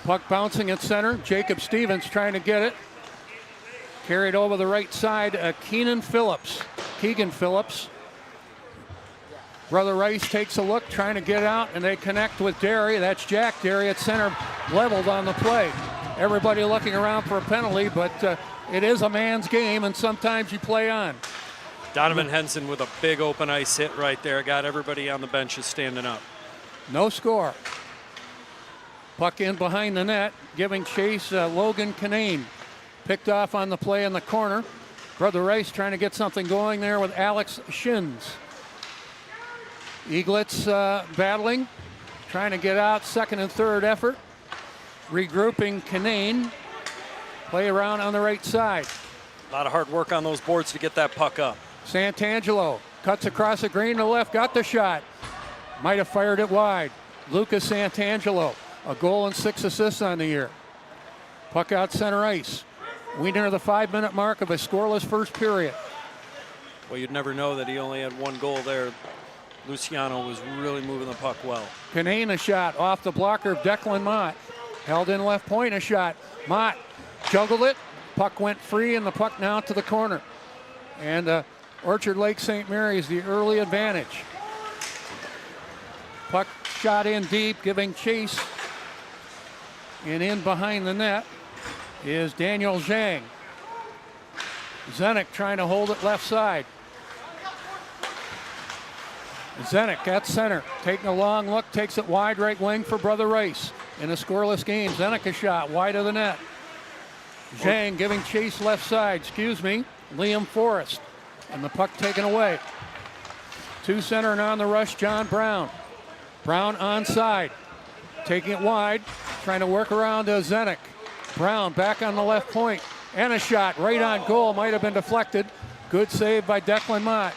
Puck bouncing at center. Jacob Stevens trying to get it. Carried over the right side. Keegan Phillips. Brother Rice takes a look, trying to get out, and they connect with Derry. That's Jack Derry at center, leveled on the play. Everybody looking around for a penalty, but it is a man's game, and sometimes you play on. Donovan Henson with a big open ice hit right there. Got everybody on the benches standing up. No score. Puck in behind the net, giving chase Logan Kinane. Picked off on the play in the corner. Brother Rice trying to get something going there with Alex Shins. Eaglets battling, trying to get out, second and third effort. Regrouping Kinane. Play around on the right side. A lot of hard work on those boards to get that puck up. Santangelo cuts across the green to left, got the shot. Might have fired it wide. Lucas Santangelo, a goal and 6 assists on the year. Puck out center ice. We near the 5-minute mark of a scoreless first period. Well, you'd never know that he only had one goal there. Luciano was really moving the puck well. Kinane a shot off the blocker of Declan Mott. Held in left point, a shot. Mott juggled it. Puck went free, and the puck now to the corner. And Orchard Lake St. Mary's the early advantage. Puck shot in deep, giving chase. And in behind the net is Daniel Zhang. Zenik trying to hold it left side. Zenik at center, taking a long look, takes it wide right wing for Brother Rice. In a scoreless game, Zenik a shot wide of the net. Zhang giving chase left side, Liam Forrest. And the puck taken away. To center and on the rush, John Brown. Brown onside, taking it wide, trying to work around Zenik. Brown back on the left point, and a shot right on goal, might have been deflected. Good save by Declan Mott.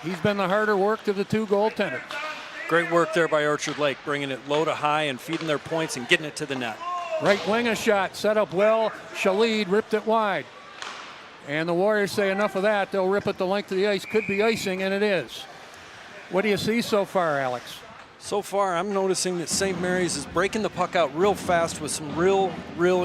He's been the harder work of the two goaltenders. Great work there by Orchard Lake, bringing it low to high and feeding their points and getting it to the net. Right wing a shot, set up well. Shalid ripped it wide. And the Warriors say enough of that. They'll rip it the length of the ice. Could be icing, and it is. What do you see so far, Alex? So far, I'm noticing that St. Mary's is breaking the puck out real fast with some real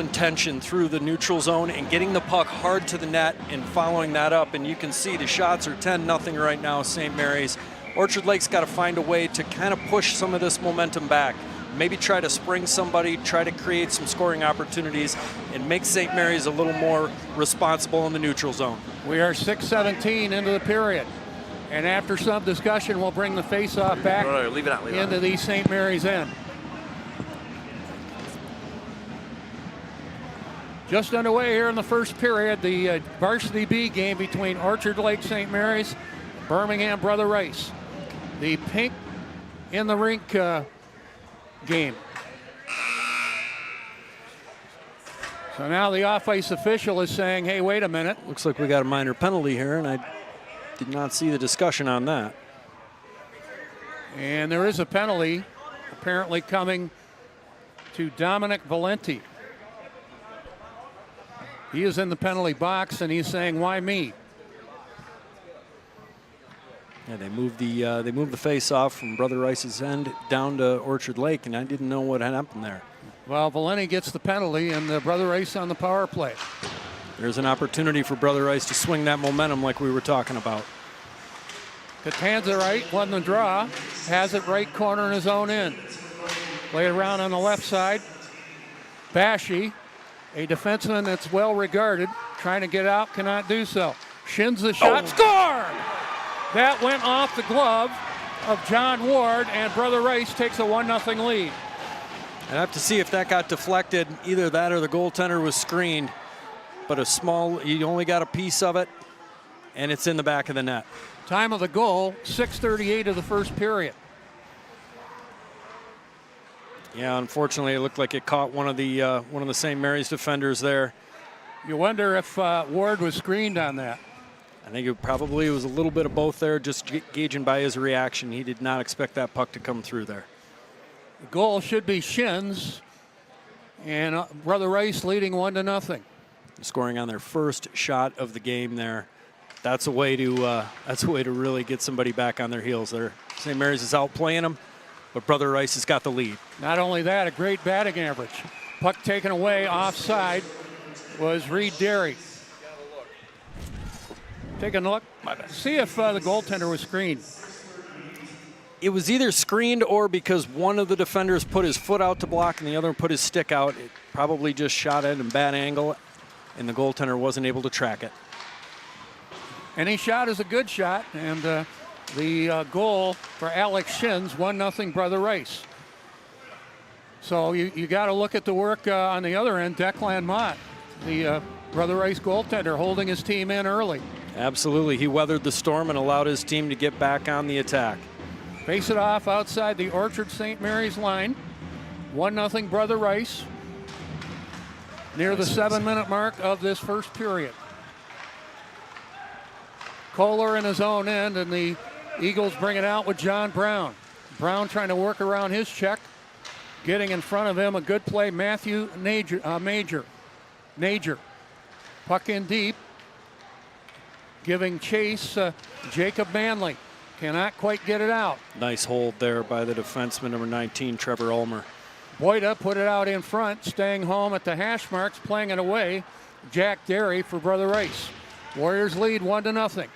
intention through the neutral zone and getting the puck hard to the net and following that up. And you can see the shots are 10-0 right now, St. Mary's. Orchard Lake's got to find a way to kind of push some of this momentum back. Maybe try to spring somebody, try to create some scoring opportunities, and make St. Mary's a little more responsible in the neutral zone. We are 6:17 into the period. And after some discussion, we'll bring the face-off back into the St. Mary's end. Just underway here in the first period, the Varsity B game between Orchard Lake St. Mary's, Birmingham Brother Rice. The pink in the rink game. So now the off-ice official is saying, hey, wait a minute. Looks like we got a minor penalty here, and I did not see the discussion on that. And there is a penalty apparently coming to Dominic Valenti. He is in the penalty box, and he's saying, why me? Yeah, they moved the face-off from Brother Rice's end down to Orchard Lake, and I didn't know what had happened there. Well, Valenti gets the penalty, and Brother Rice on the power play. There's an opportunity for Brother Rice to swing that momentum like we were talking about. Catanza right, won the draw, has it right corner in his own end. Play it around on the left side. Bashi, a defenseman that's well regarded, trying to get out, cannot do so. Shins the shot, score! That went off the glove of John Ward, and Brother Rice takes a 1-0 lead. I'd have to see if that got deflected. Either that or the goaltender was screened. But you only got a piece of it, and it's in the back of the net. Time of the goal, 6:38 of the first period. Yeah, unfortunately, it looked like it caught one of the St. Mary's defenders there. You wonder if Ward was screened on that. I think it probably was a little bit of both there, just gauging by his reaction. He did not expect that puck to come through there. The goal should be Shins, and Brother Rice leading 1-0. Scoring on their first shot of the game there. That's a way to really get somebody back on their heels there. St. Mary's is outplaying them, but Brother Rice has got the lead. Not only that, a great batting average. Puck taken away offside was Reed Derry. Take a look. See if the goaltender was screened. It was either screened or because one of the defenders put his foot out to block and the other put his stick out. It probably just shot at a bad angle, and the goaltender wasn't able to track it. Any shot is a good shot, and the goal for Alex Shins, 1-0 Brother Rice. So you got to look at the work on the other end. Declan Mott, the Brother Rice goaltender, holding his team in early. Absolutely. He weathered the storm and allowed his team to get back on the attack. Face it off outside the Orchard St. Mary's line. 1-0 Brother Rice. Near the 7-minute mark of this first period. Kohler in his own end, and the Eagles bring it out with John Brown. Brown trying to work around his check. Getting in front of him, a good play, Matthew Nager. Puck in deep. Giving chase, Jacob Manley. Cannot quite get it out. Nice hold there by the defenseman, number 19, Trevor Ulmer. Boyda put it out in front, staying home at the hash marks, playing it away. Jack Derry for Brother Rice. Warriors lead 1-0.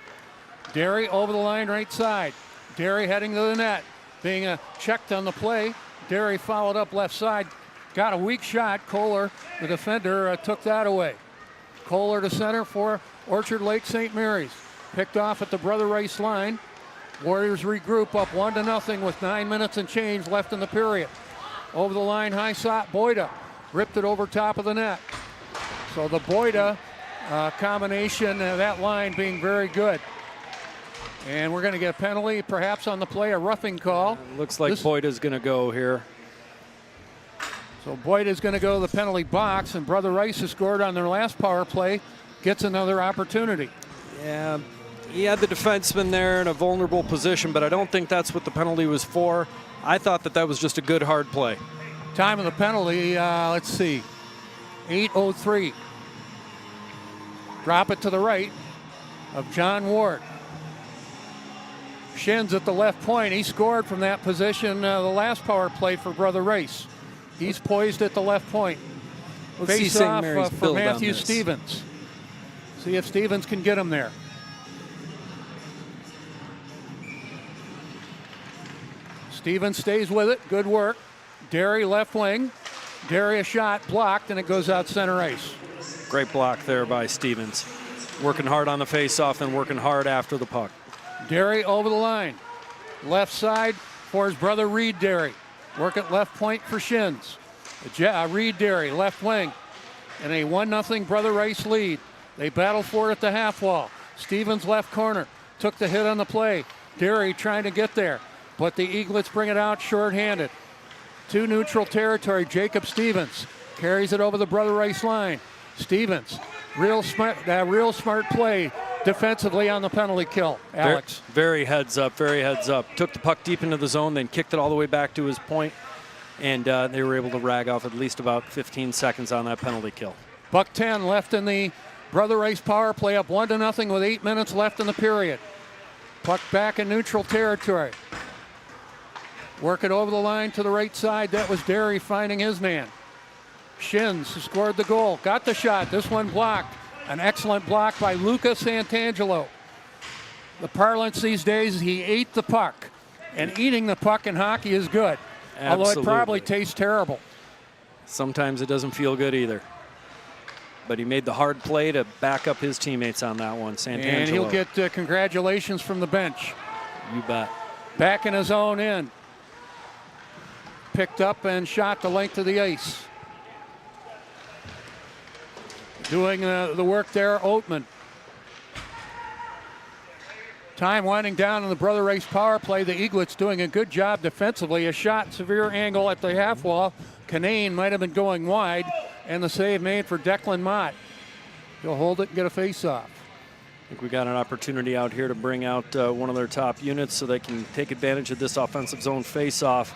Derry over the line right side. Derry heading to the net. Being checked on the play. Derry followed up left side. Got a weak shot. Kohler, the defender, took that away. Kohler to center for Orchard Lake St. Mary's. Picked off at the Brother Rice line. Warriors regroup up 1-0 with 9 minutes and change left in the period. Over the line, high shot, Boyda. Ripped it over top of the net. So the Boyda combination, that line being very good. And we're going to get a penalty, perhaps on the play, a roughing call. Looks like Boyda's going to go here. So Boyda's going to go to the penalty box, and Brother Rice has scored on their last power play, gets another opportunity. Yeah, he had the defenseman there in a vulnerable position, but I don't think that's what the penalty was for. I thought that was just a good hard play. Time of the penalty, let's see, 8:03. Drop it to the right of John Ward. Shins at the left point. He scored from that position the last power play for Brother Rice. He's poised at the left point. Let's see Face St. off Mary's for build on Matthew this. Stevens. See if Stevens can get him there. Stevens stays with it. Good work. Derry left wing. Derry a shot blocked, and it goes out center ice. Great block there by Stevens. Working hard on the face-off and working hard after the puck. Derry over the line. Left side for his brother Reed Derry. Work at left point for Shins. Reed Derry, left wing. And a 1-0 Brother Rice lead. They battle for it at the half wall. Stevens left corner. Took the hit on the play. Derry trying to get there. But the Eaglets bring it out shorthanded. To neutral territory, Jacob Stevens carries it over the Brother Rice line. Stevens, real smart play defensively on the penalty kill. Alex. Very heads up, very heads up. Took the puck deep into the zone, then kicked it all the way back to his point, and they were able to rag off at least about 15 seconds on that penalty kill. Buck 10 left in the Brother Rice power play, up 1-0 with 8 minutes left in the period. Puck back in neutral territory. Work it over the line to the right side. That was Derry finding his man. Shins scored the goal. Got the shot. This one blocked. An excellent block by Luca Santangelo. The parlance these days, he ate the puck. And eating the puck in hockey is good. Absolutely. Although it probably tastes terrible. Sometimes it doesn't feel good either. But he made the hard play to back up his teammates on that one, Santangelo. And he'll get congratulations from the bench. You bet. Back in his own end. Picked up and shot the length of the ice. Doing the work there, Oatman. Time winding down in the Brother Rice power play. The Eaglets doing a good job defensively. A shot, severe angle at the half wall. Canane might have been going wide, and the save made for Declan Mott. He'll hold it and get a face-off. I think we got an opportunity out here to bring out one of their top units so they can take advantage of this offensive zone face-off.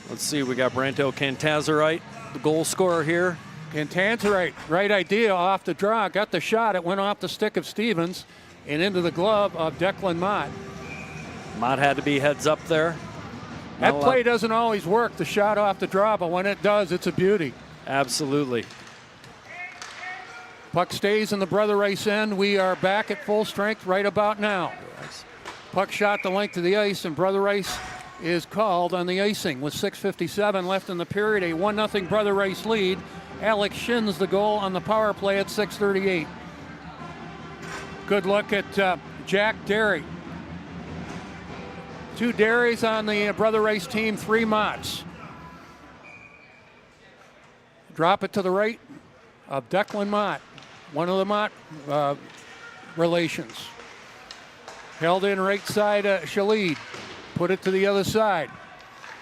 Let's see, we got Branto Cantazarite, the goal scorer here. Cantazarite, right idea off the draw, got the shot. It went off the stick of Stevens and into the glove of Declan Mott. Mott had to be heads up there. That play doesn't always work, the shot off the draw, but when it does, it's a beauty. Absolutely. Puck stays in the Brother Rice end. We are back at full strength right about now. Puck shot the length of the ice, and Brother Rice is called on the icing with 6:57 left in the period. A 1-0 Brother Rice lead. Alex Shins the goal on the power play at 6:38. Good look at Jack Derry. 2 Derrys on the Brother Rice team, 3 Motts. Drop it to the right of Declan Mott, one of the Mott relations. Held in right side, Shalid. Put it to the other side.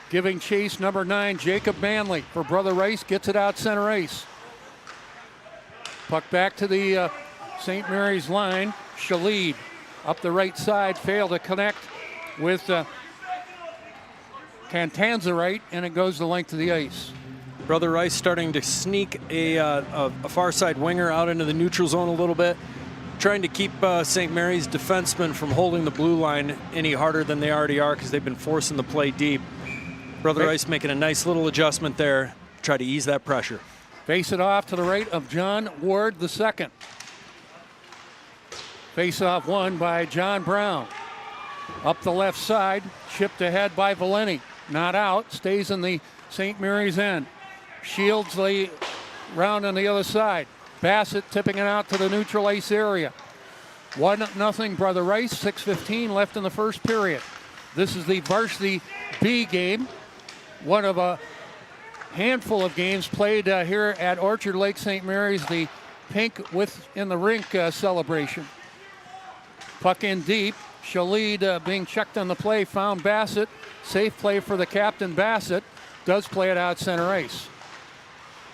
Giving chase, number 9, Jacob Manley for Brother Rice. Gets it out center ice. Puck back to the St. Mary's line. Shalid up the right side. Failed to connect with Cantanzarite, and it goes the length of the ice. Brother Rice starting to sneak a far side winger out into the neutral zone a little bit, trying to keep St. Mary's defensemen from holding the blue line any harder than they already are because they've been forcing the play deep. Brother Rice making a nice little adjustment there, try to ease that pressure. Face it off to the right of John Ward II. Face off won by John Brown. Up the left side, chipped ahead by Valeni. Not out, stays in the St. Mary's end. Shields the round on the other side. Bassett tipping it out to the neutral ice area. 1-0 Brother Rice, 6:15 left in the first period. This is the Varsity B game, one of a handful of games played here at Orchard Lake St. Mary's, the pink in the rink celebration. Puck in deep. Shalid being checked on the play, found Bassett. Safe play for the captain, Bassett. Does play it out center ice.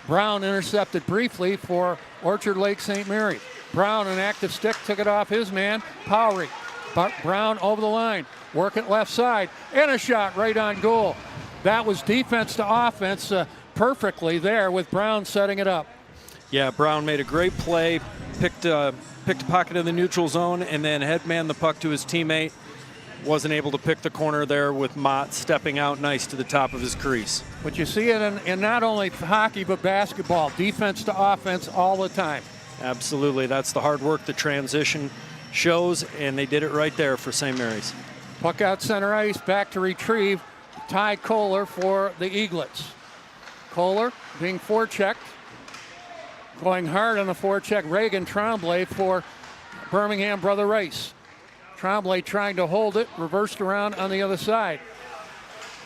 Brown intercepted briefly for Orchard Lake St. Mary's. Brown, an active stick, took it off his man, Powery. Brown over the line, work it left side, and a shot right on goal. That was defense to offense perfectly there with Brown setting it up. Yeah, Brown made a great play, picked a pocket in the neutral zone, and then headman the puck to his teammate. Wasn't able to pick the corner there with Mott stepping out nice to the top of his crease. But you see it in not only hockey but basketball, defense to offense all the time. Absolutely, that's the hard work the transition shows, and they did it right there for St. Mary's. Puck out center ice, back to retrieve. Ty Kohler for the Eaglets. Kohler being forechecked. Going hard on the forecheck, Reagan Tremblay for Birmingham Brother Rice. Tremblay trying to hold it, reversed around on the other side.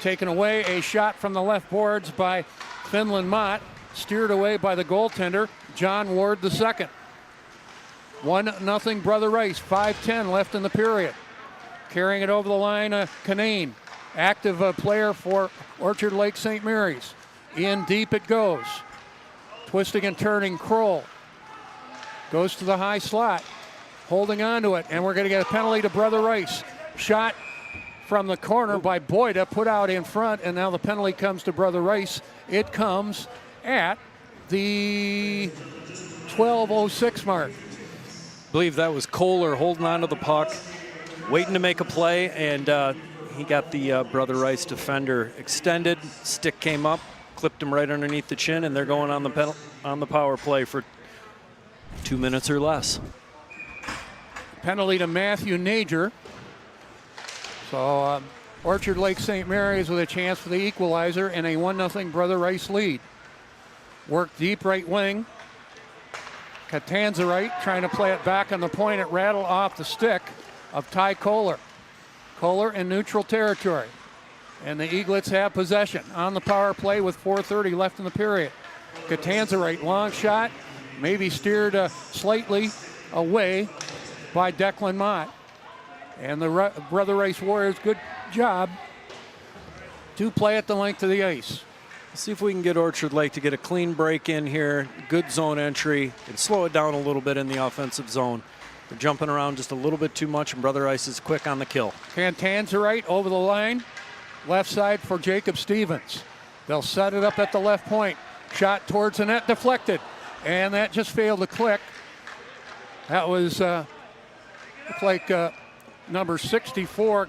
Taken away, a shot from the left boards by Finland Mott, steered away by the goaltender, John Ward II. 1-0 Brother Rice, 5:10 left in the period. Carrying it over the line, Canane, active player for Orchard Lake St. Mary's. In deep it goes. Twisting and turning, Kroll goes to the high slot, holding on to it, and we're going to get a penalty to Brother Rice. Shot from the corner by Boyda, put out in front, and now the penalty comes to Brother Rice. It comes at the 12:06 mark. I believe that was Kohler holding on to the puck, waiting to make a play, and he got the Brother Rice defender extended. Stick came up, clipped him right underneath the chin, and they're going on the power play for 2 minutes or less. Penalty to Matthew Nager. So Orchard Lake St. Mary's with a chance for the equalizer and a 1-0 Brother Rice lead. Work deep right wing. Catanzarite trying to play it back on the point. It rattled off the stick of Ty Kohler. Kohler in neutral territory. And the Eaglets have possession on the power play with 4:30 left in the period. Catanzarite, long shot, maybe steered slightly away by Declan Mott. And the Brother Rice Warriors, good job to play at the length of the ice. See if we can get Orchard Lake to get a clean break in here, good zone entry, and slow it down a little bit in the offensive zone. They're jumping around just a little bit too much, and Brother Rice is quick on the kill. Catanzarite over the line, left side for Jacob Stevens. They'll set it up at the left point. Shot towards the net, deflected, and that just failed to click. That was looked like number 64,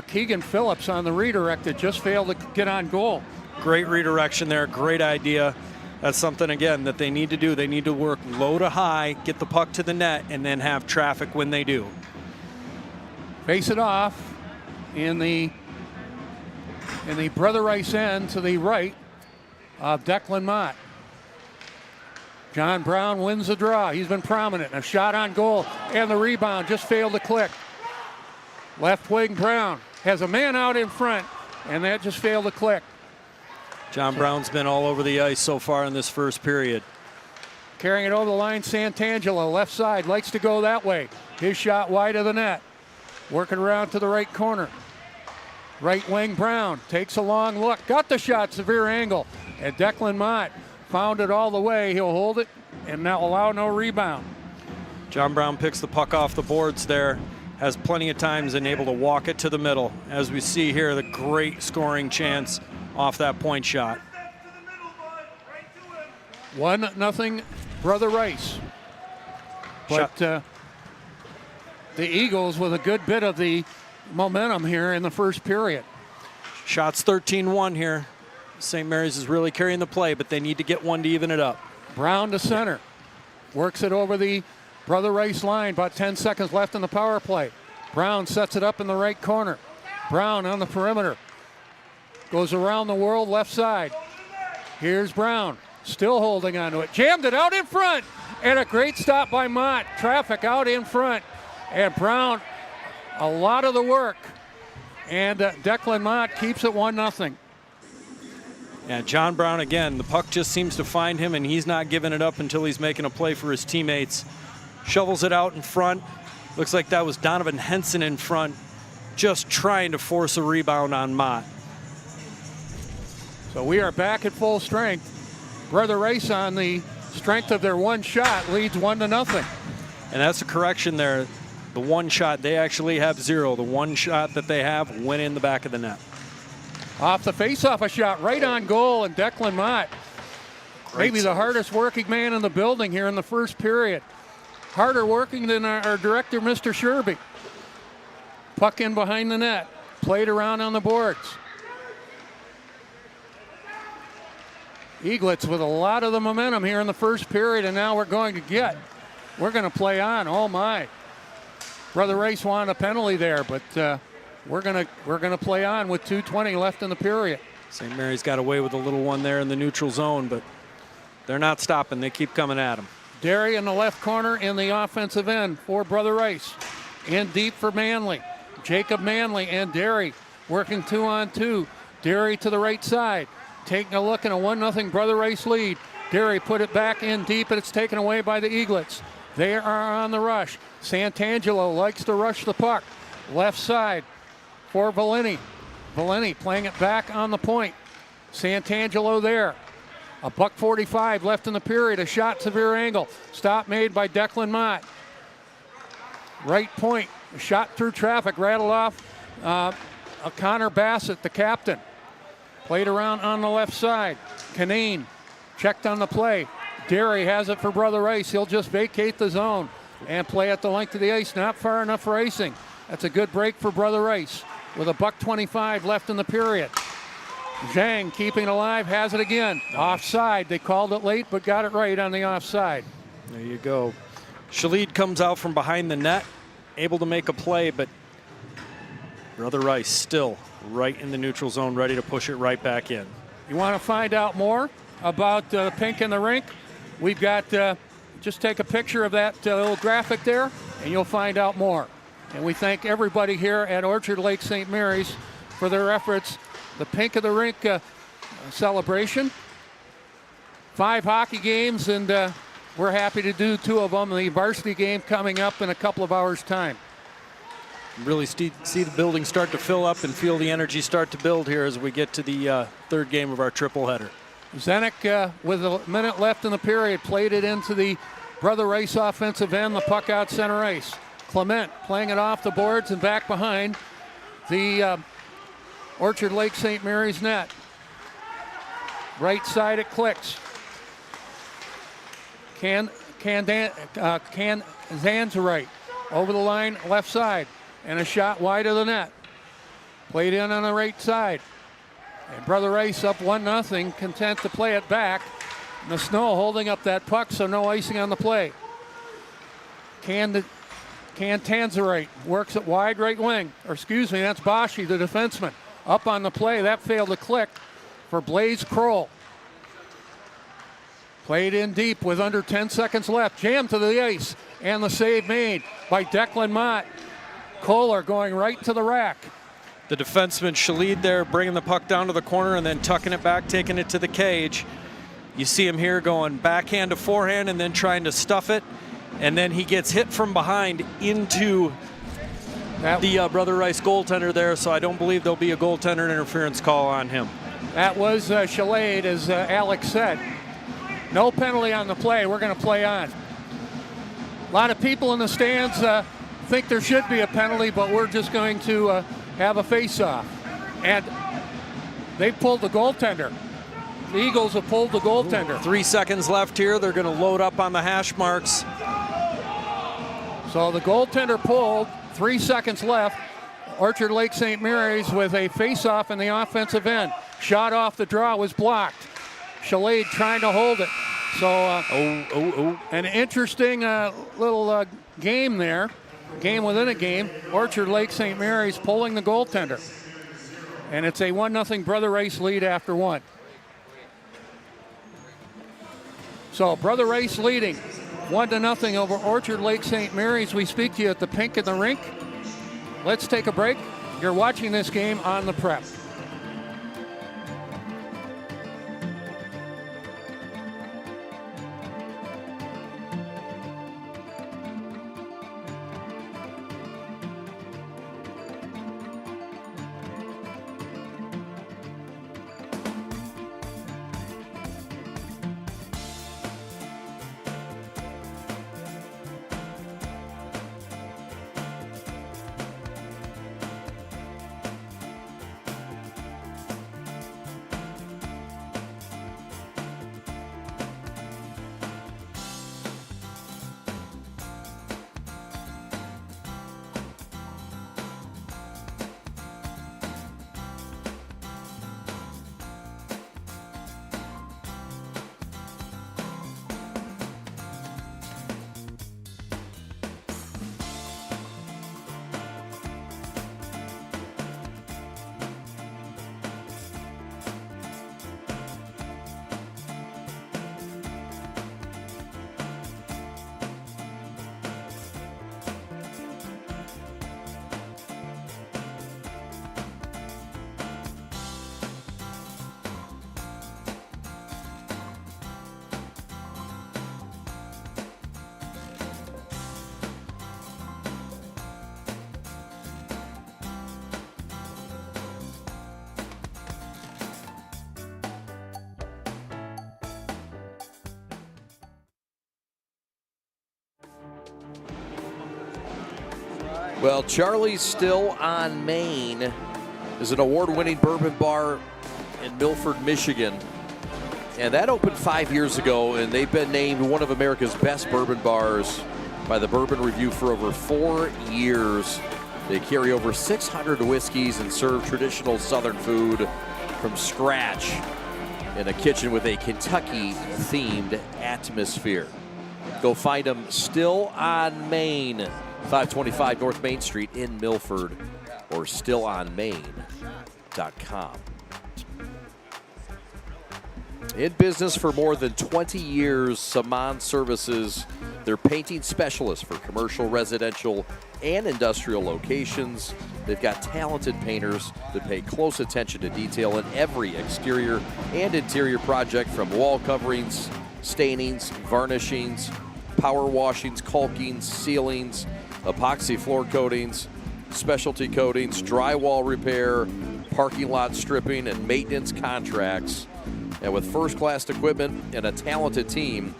Keegan Phillips on the redirect that just failed to get on goal. Great redirection there, great idea. That's something, again, that they need to do. They need to work low to high, get the puck to the net, and then have traffic when they do. Face it off in the Brother Rice end to the right of Declan Mott. John Brown wins the draw. He's been prominent. A shot on goal, and the rebound just failed to click. Left wing Brown has a man out in front, and that just failed to click. John Brown's been all over the ice so far in this first period. Carrying it over the line, Santangelo, left side, likes to go that way. His shot wide of the net. Working around to the right corner. Right wing Brown takes a long look. Got the shot, severe angle. And Declan Mott found it all the way. He'll hold it and now allow no rebound. John Brown picks the puck off the boards there. Has plenty of times and able to walk it to the middle. As we see here, the great scoring chance off that point shot. 1-0 Brother Rice. But the Eagles with a good bit of the momentum here in the first period. Shots 13-1 here. St. Mary's is really carrying the play, but they need to get one to even it up. Brown to center. Works it over the Brother Rice line. About 10 seconds left in the power play. Brown sets it up in the right corner. Brown on the perimeter. Goes around the world left side. Here's Brown. Still holding onto it. Jammed it out in front. And a great stop by Mott. Traffic out in front. And Brown, a lot of the work. And Declan Mott keeps it 1-0. Yeah, John Brown again, the puck just seems to find him and he's not giving it up until he's making a play for his teammates. Shovels it out in front. Looks like that was Donovan Henson in front, just trying to force a rebound on Mott. So we are back at full strength. Brother Rice, on the strength of their one shot, leads 1-0. And that's a correction there. The one shot, they actually have 0. The one shot that they have went in the back of the net. Off the face-off, a shot right on goal, and Declan Mott, maybe the hardest working man in the building here in the first period. Harder working than our director, Mr. Sherby. Puck in behind the net, played around on the boards. Eaglets with a lot of the momentum here in the first period, and now we're going to play on. Oh my. Brother Rice wanted a penalty there, but we're gonna play on with 2:20 left in the period. St. Mary's got away with a little one there in the neutral zone, but they're not stopping. They keep coming at him. Derry in the left corner in the offensive end for Brother Rice. In deep for Manley. Jacob Manley and Derry working 2-on-2. Derry to the right side. Taking a look in a 1-0 Brother Rice lead. Derry put it back in deep, and it's taken away by the Eaglets. They are on the rush. Santangelo likes to rush the puck. Left side for Valeni. Valeni playing it back on the point. Santangelo there. A $1:45 left in the period. A shot, severe angle. Stop made by Declan Mott. Right point. A shot through traffic. Rattled off Connor Bassett, the captain. Played around on the left side. Canine checked on the play. Derry has it for Brother Rice. He'll just vacate the zone and play at the length of the ice. Not far enough for icing. That's a good break for Brother Rice with a $1:25 left in the period. Zhang keeping it alive, has it again. Offside. They called it late, but got it right on the offside. There you go. Shalid comes out from behind the net, able to make a play, but Brother Rice still right in the neutral zone, ready to push it right back in. You want to find out more about Pink in the Rink? We've got, just take a picture of that little graphic there, and you'll find out more. And we thank everybody here at Orchard Lake St. Mary's for their efforts. The Pink of the Rink celebration. 5 hockey games, and we're happy to do 2 of them. The varsity game coming up in a couple of hours' time. Really see the building start to fill up and feel the energy start to build here as we get to the third game of our triple header. Zenek, with a minute left in the period, played it into the Brother Rice offensive end, the puck out center ice. Clement playing it off the boards and back behind the Orchard Lake St. Mary's net. Right side it clicks. Zanzarite over the line, left side, and a shot wide of the net. Played in on the right side. And Brother Rice up 1-0, content to play it back. And the snow holding up that puck, so no icing on the play. Tanzerite works it wide right wing. Or excuse me, that's Bashi, the defenseman. Up on the play, that failed to click for Blaze Kroll. Played in deep with under 10 seconds left. Jammed to the ice, and the save made by Declan Mott. Kohler going right to the rack. The defenseman Shalid there bringing the puck down to the corner and then tucking it back, taking it to the cage. You see him here going backhand to forehand and then trying to stuff it. And then he gets hit from behind into the Brother Rice goaltender there, so I don't believe there'll be a goaltender interference call on him. That was Shalid, as Alex said. No penalty on the play. We're going to play on. A lot of people in the stands think there should be a penalty, but we're just going to have a face-off. And they pulled the goaltender. The Eagles have pulled the goaltender. 3 seconds left here. They're going to load up on the hash marks. So the goaltender pulled, 3 seconds left. Orchard Lake St. Mary's with a face-off in the offensive end. Shot off the draw was blocked. Shalade trying to hold it. So an interesting little game there. Game within a game. Orchard Lake St. Mary's pulling the goaltender. And it's a 1-0 Brother Rice lead after one. So Brother Rice leading 1-0 over Orchard Lake St. Mary's. We speak to you at the Pink in the Rink. Let's take a break. You're watching this game on the Prep. Well, Charlie's Still on Main is an award-winning bourbon bar in Milford, Michigan. And that opened 5 years ago, and they've been named one of America's best bourbon bars by the Bourbon Review for over 4 years. They carry over 600 whiskeys and serve traditional Southern food from scratch in a kitchen with a Kentucky-themed atmosphere. Go find them, Still on Main, 525 North Main Street in Milford, or stillonmain.com. In business for more than 20 years, Saman Services, they're painting specialists for commercial, residential, and industrial locations. They've got talented painters that pay close attention to detail in every exterior and interior project, from wall coverings, stainings, varnishings, power washings, caulkings, ceilings, epoxy floor coatings, specialty coatings, drywall repair, parking lot stripping, and maintenance contracts. And with first-class equipment and a talented team,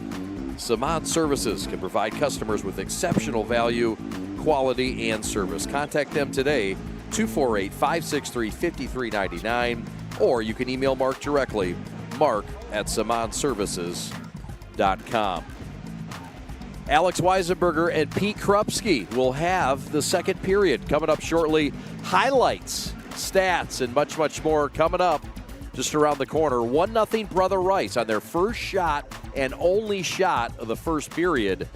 Saman Services can provide customers with exceptional value, quality, and service. Contact them today, 248-563-5399, or you can email Mark directly, mark@samanservices.com. Alex Weisenberger and Pete Krupski will have the second period coming up shortly. Highlights stats, and much, much more coming up just around the corner. 1-0 Brother Rice on their first shot and only shot of the first period.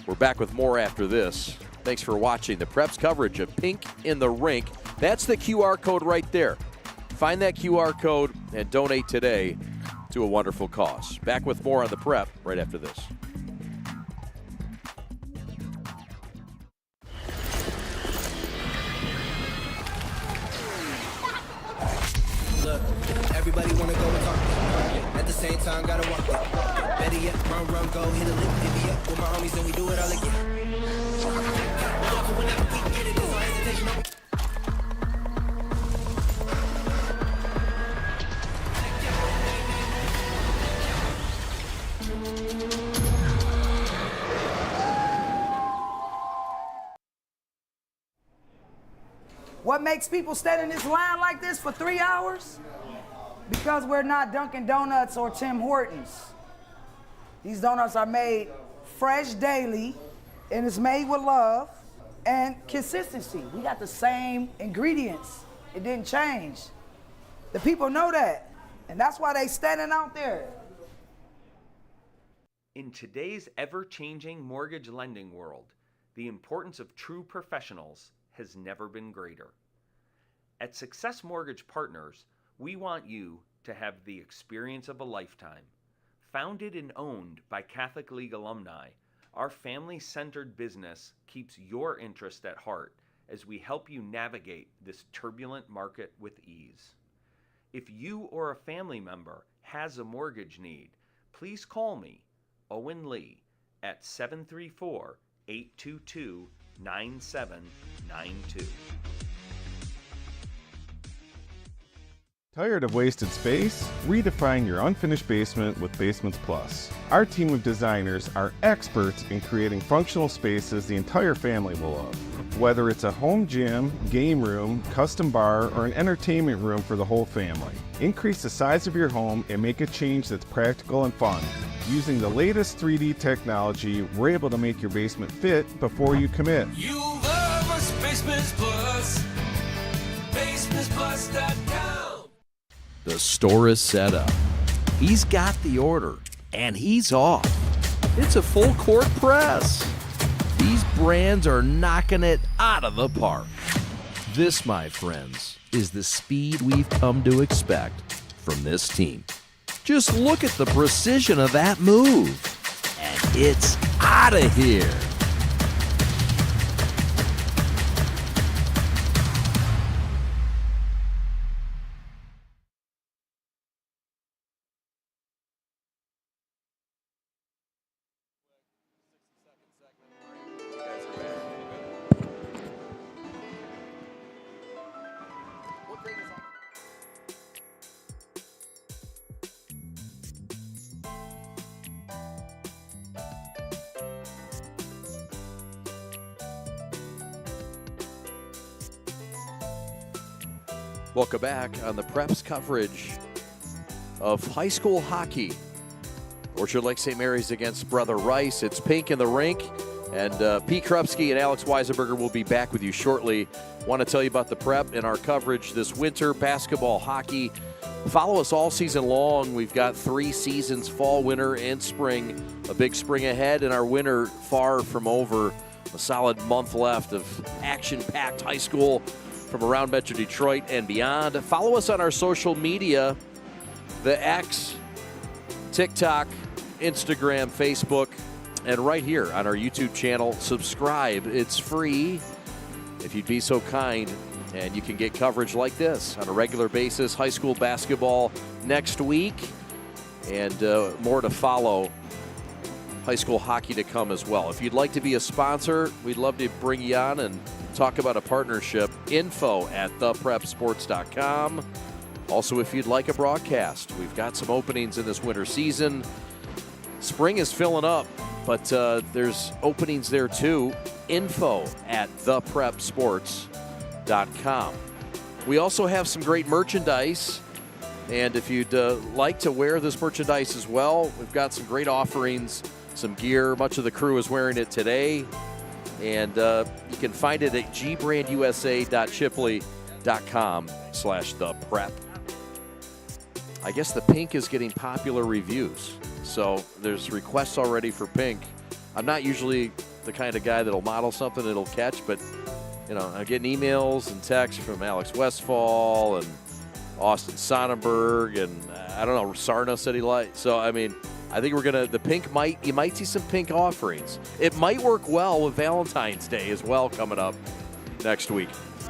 We're back with more after this. Thanks for watching the Preps coverage of Pink in the Rink. That's the QR code right there. Find that QR code and donate today to a wonderful cause. Back with more on the Prep right after this. Look, everybody wanna go and talk. At the same time, gotta walk it. Better yet, run, go, hit a lick, divvy up with my homies, and we do it all again. Whenever we get it, there's no hesitation. What makes people stand in this line like this for 3 hours? Because we're not Dunkin' Donuts or Tim Hortons. These donuts are made fresh daily, and it's made with love and consistency. We got the same ingredients. It didn't change. The people know that, and that's why they standing out there. In today's ever-changing mortgage lending world, the importance of true professionals has never been greater. At Success Mortgage Partners, we want you to have the experience of a lifetime. Founded and owned by Catholic League alumni, our family-centered business keeps your interest at heart as we help you navigate this turbulent market with ease. If you or a family member has a mortgage need, please call me, Owen Lee, at 734-822-9792. Tired of wasted space? Redefine your unfinished basement with Basements Plus. Our team of designers are experts in creating functional spaces the entire family will love. Whether it's a home gym, game room, custom bar, or an entertainment room for the whole family. Increase the size of your home and make a change that's practical and fun. Using the latest 3D technology, we're able to make your basement fit before you commit. You love us, Basements Plus. BasementsPlus.com. The store is set up. He's got the order, and he's off. It's a full court press. These brands are knocking it out of the park. This, my friends, is the speed we've come to expect from this team. Just look at the precision of that move, and it's out of here. Welcome back on the Preps coverage of high school hockey. Orchard Lake St. Mary's against Brother Rice. It's Pink in the Rink, and Pete Krupski and Alex Weisenberger will be back with you shortly. Want to tell you about the Prep and our coverage this winter, basketball, hockey. Follow us all season long. We've got 3 seasons, fall, winter, and spring. A big spring ahead, and our winter far from over. A solid month left of action-packed high school from around Metro Detroit and beyond. Follow us on our social media, the X, TikTok, Instagram, Facebook, and right here on our YouTube channel. Subscribe. It's free if you'd be so kind, and you can get coverage like this on a regular basis. High school basketball next week, and more to follow. High school hockey to come as well. If you'd like to be a sponsor, we'd love to bring you on and talk about a partnership. Info@theprepsports.com. Also, if you'd like a broadcast, we've got some openings in this winter season. Spring is filling up, but there's openings there too. Info@theprepsports.com. We also have some great merchandise, and if you'd like to wear this merchandise as well, we've got some great offerings, some gear. Much of the crew is wearing it today, and you can find it at gbrandusa.chipley.com. livestream.com/theprep. I guess the pink is getting popular reviews. So there's requests already for pink. I'm not usually the kind of guy that'll model something that'll catch, but I'm getting emails and texts from Alex Westfall and Austin Sonnenberg, and I don't know, Sarna said he liked. So, I mean, I think you might see some pink offerings. It might work well with Valentine's Day as well coming up next week.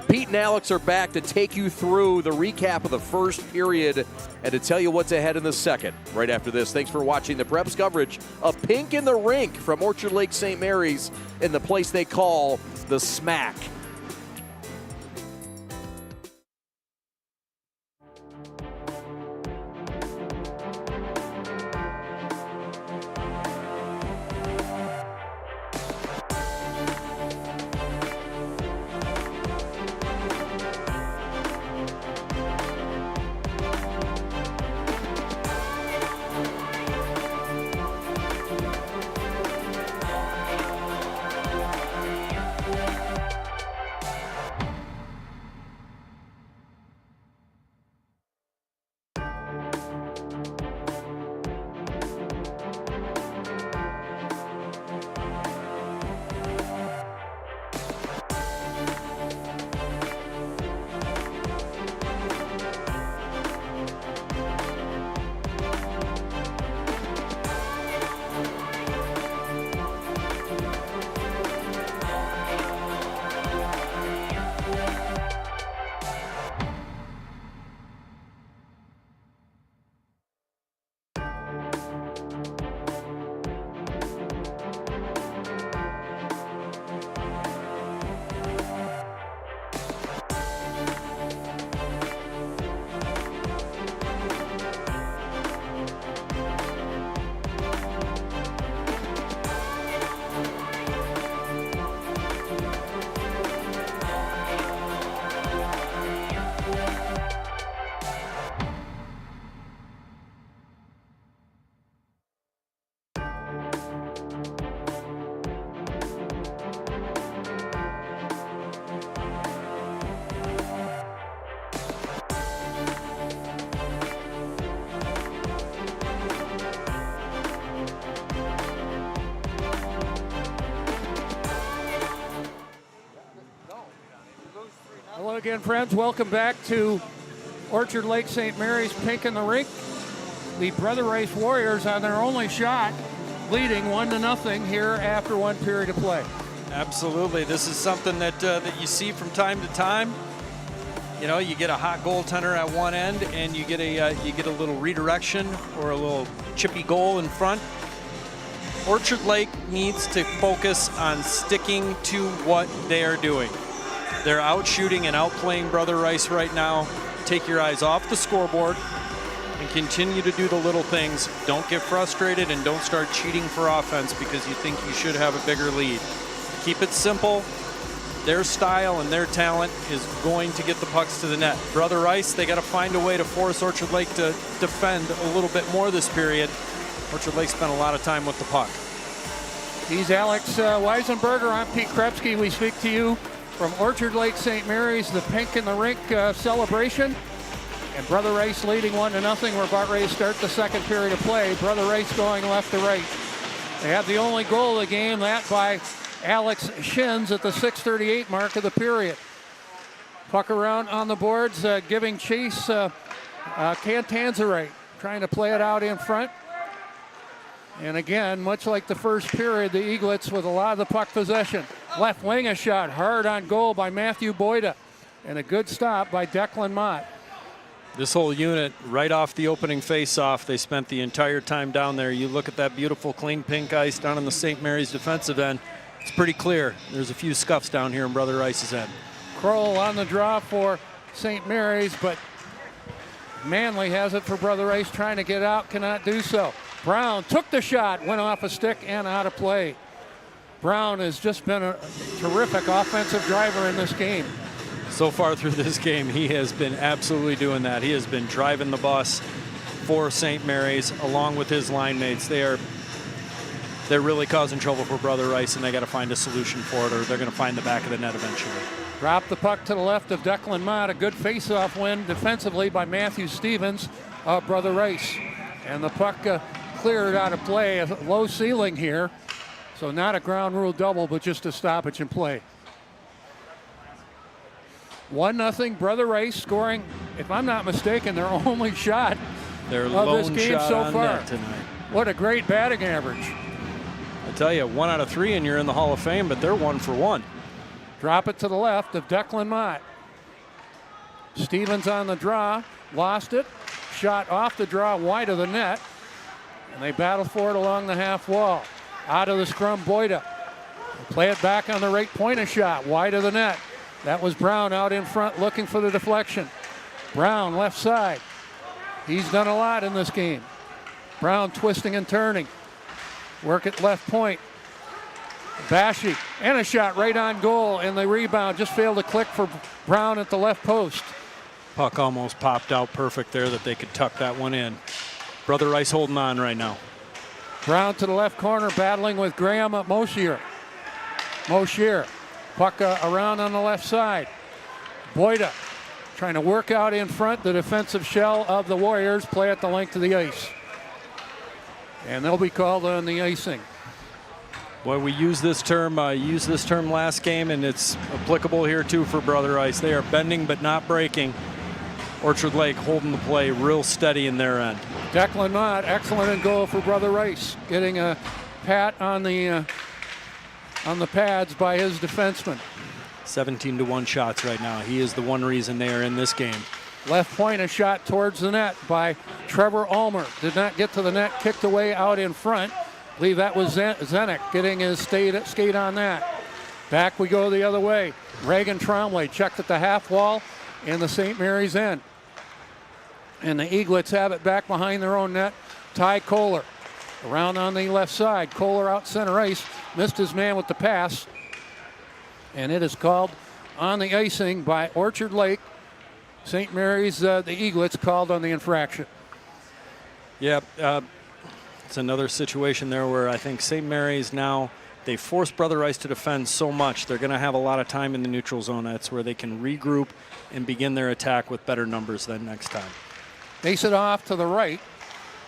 Pete and Alex are back to take you through the recap of the first period and to tell you what's ahead in the second. Right after this, thanks for watching the Preps coverage of Pink in the Rink from Orchard Lake St. Mary's in the place they call the Smack. Hello again, friends. Welcome back to Orchard Lake St. Mary's Pink in the Rink. The Brother Rice Warriors on their only shot, leading 1-0 here after one period of play. Absolutely. This is something that you see from time to time. You get a hot goaltender at one end, and you get a little redirection or a little chippy goal in front. Orchard Lake needs to focus on sticking to what they are doing. They're out shooting and outplaying Brother Rice right now. Take your eyes off the scoreboard and continue to do the little things. Don't get frustrated and don't start cheating for offense because you think you should have a bigger lead. Keep it simple. Their style and their talent is going to get the pucks to the net. Brother Rice, they got to find a way to force Orchard Lake to defend a little bit more this period. Orchard Lake spent a lot of time with the puck. He's Alex Weisenberger. I'm Pete Krepsky. We speak to you from Orchard Lake St. Mary's, the Pink in the Rink celebration. And Brother Rice leading 1-0. We're about ready to start the second period of play. Brother Rice going left to right. They have the only goal of the game, that by Alex Shins at the 6:38 mark of the period. Puck around on the boards, giving chase Cantanzarite, trying to play it out in front. And again, much like the first period, the Eaglets with a lot of the puck possession. Left wing a shot, hard on goal by Matthew Boyda. And a good stop by Declan Mott. This whole unit, right off the opening face-off, they spent the entire time down there. You look at that beautiful clean pink ice down on the St. Mary's defensive end. It's pretty clear. There's a few scuffs down here in Brother Rice's end. Kroll on the draw for St. Mary's, but Manley has it for Brother Rice, trying to get out, cannot do so. Brown took the shot, went off a stick and out of play. Brown has just been a terrific offensive driver in this game. So far through this game, he has been absolutely doing that. He has been driving the bus for St. Mary's along with his line mates. They're really causing trouble for Brother Rice, and they got to find a solution for it, or they're going to find the back of the net eventually. Drop the puck to the left of Declan Mott. A good face-off win defensively by Matthew Stevens of Brother Rice. And the puck cleared out of play. A low ceiling here. So not a ground rule double, but just a stoppage in play. 1-0 Brother Rice scoring, if I'm not mistaken, their only shot Their of lone this game shot so on far. net tonight. What a great batting average. I tell you, 1 out of 3 and you're in the Hall of Fame, but they're 1 for 1. Drop it to the left of Declan Mott. Stevens on the draw, lost it, shot off the draw wide of the net, and they battle for it along the half wall. Out of the scrum, Boyda. Play it back on the right point, a shot wide of the net. That was Brown out in front looking for the deflection. Brown left side. He's done a lot in this game. Brown twisting and turning. Work at left point. Bashi, and a shot right on goal, and the rebound just failed to click for Brown at the left post. Puck almost popped out perfect there that they could tuck that one in. Brother Rice holding on right now. Brown to the left corner, battling with Graham at Moshier. Moshier, puck around on the left side. Boyda trying to work out in front. The defensive shell of the Warriors play at the length of the ice. And they'll be called on the icing. Boy, we used this term last game, and it's applicable here too for Brother Rice. They are bending but not breaking. Orchard Lake holding the play real steady in their end. Declan Mott, excellent in goal for Brother Rice, getting a pat on the pads by his defenseman. 17-1 shots right now. He is the one reason they are in this game. Left point, a shot towards the net by Trevor Ulmer. Did not get to the net, kicked away out in front. I believe that was Zenek getting his skate on that. Back we go the other way. Reagan Tromley checked at the half wall in the St. Mary's end. And the Eaglets have it back behind their own net. Ty Kohler around on the left side. Kohler out center ice, missed his man with the pass. And it is called on the icing by Orchard Lake. St. Mary's, the Eaglets called on the infraction. Yeah, it's another situation there where I think St. Mary's now, they force Brother Rice to defend so much. They're going to have a lot of time in the neutral zone. That's where they can regroup and begin their attack with better numbers than next time. Face it off to the right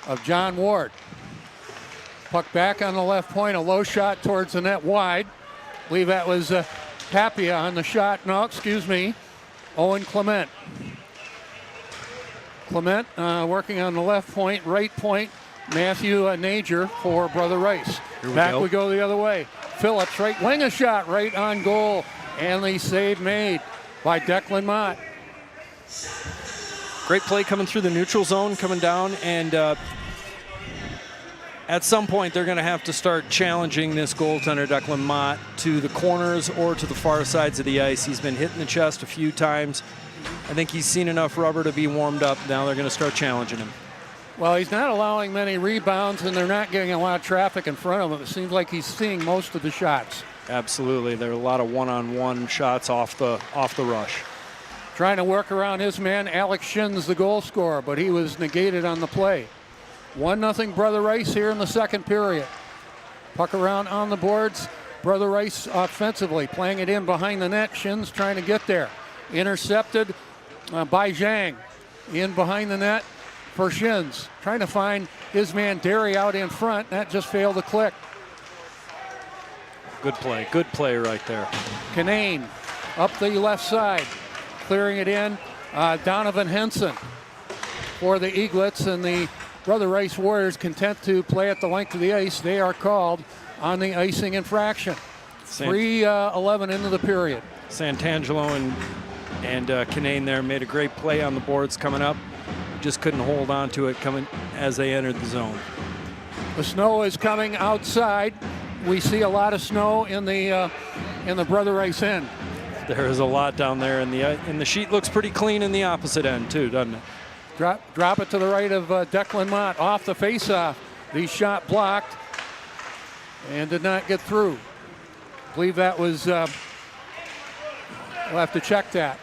of John Ward. Puck back on the left point, a low shot towards the net wide. I believe that was Tapia on the shot. No, excuse me, Owen Clement. Clement working on the left point, right point, Matthew Nager for Brother Rice. Back we go the other way. Phillips, right wing, a shot right on goal, and the save made by Declan Mott. Great play coming through the neutral zone, coming down, and at some point they're going to have to start challenging this goaltender, Declan Mott, to the corners or to the far sides of the ice. He's been hit in the chest a few times. I think he's seen enough rubber to be warmed up. Now they're going to start challenging him. Well, he's not allowing many rebounds, and they're not getting a lot of traffic in front of him. It seems like he's seeing most of the shots. Absolutely. There are a lot of one-on-one shots off the rush. Trying to work around his man, Alex Shin's the goal scorer, but he was negated on the play. 1-0 Brother Rice here in the second period. Puck around on the boards. Brother Rice offensively, playing it in behind the net. Shin's trying to get there. Intercepted by Zhang. In behind the net for Shins. Trying to find his man Derry out in front. That just failed to click. Good play right there. Canane up the left side. Clearing it in. Donovan Henson for the Eaglets, and the Brother Rice Warriors content to play at the length of the ice. They are called on the icing infraction. 3:11 into the period. Santangelo and Canane there made a great play on the boards coming up. Just couldn't hold on to it coming as they entered the zone. The snow is coming outside. We see a lot of snow in the Brother Rice end. There is a lot down there, and the sheet looks pretty clean in the opposite end too, doesn't it? Drop it to the right of Declan Mott off the faceoff. The shot blocked and did not get through. I believe that was. We'll have to check that.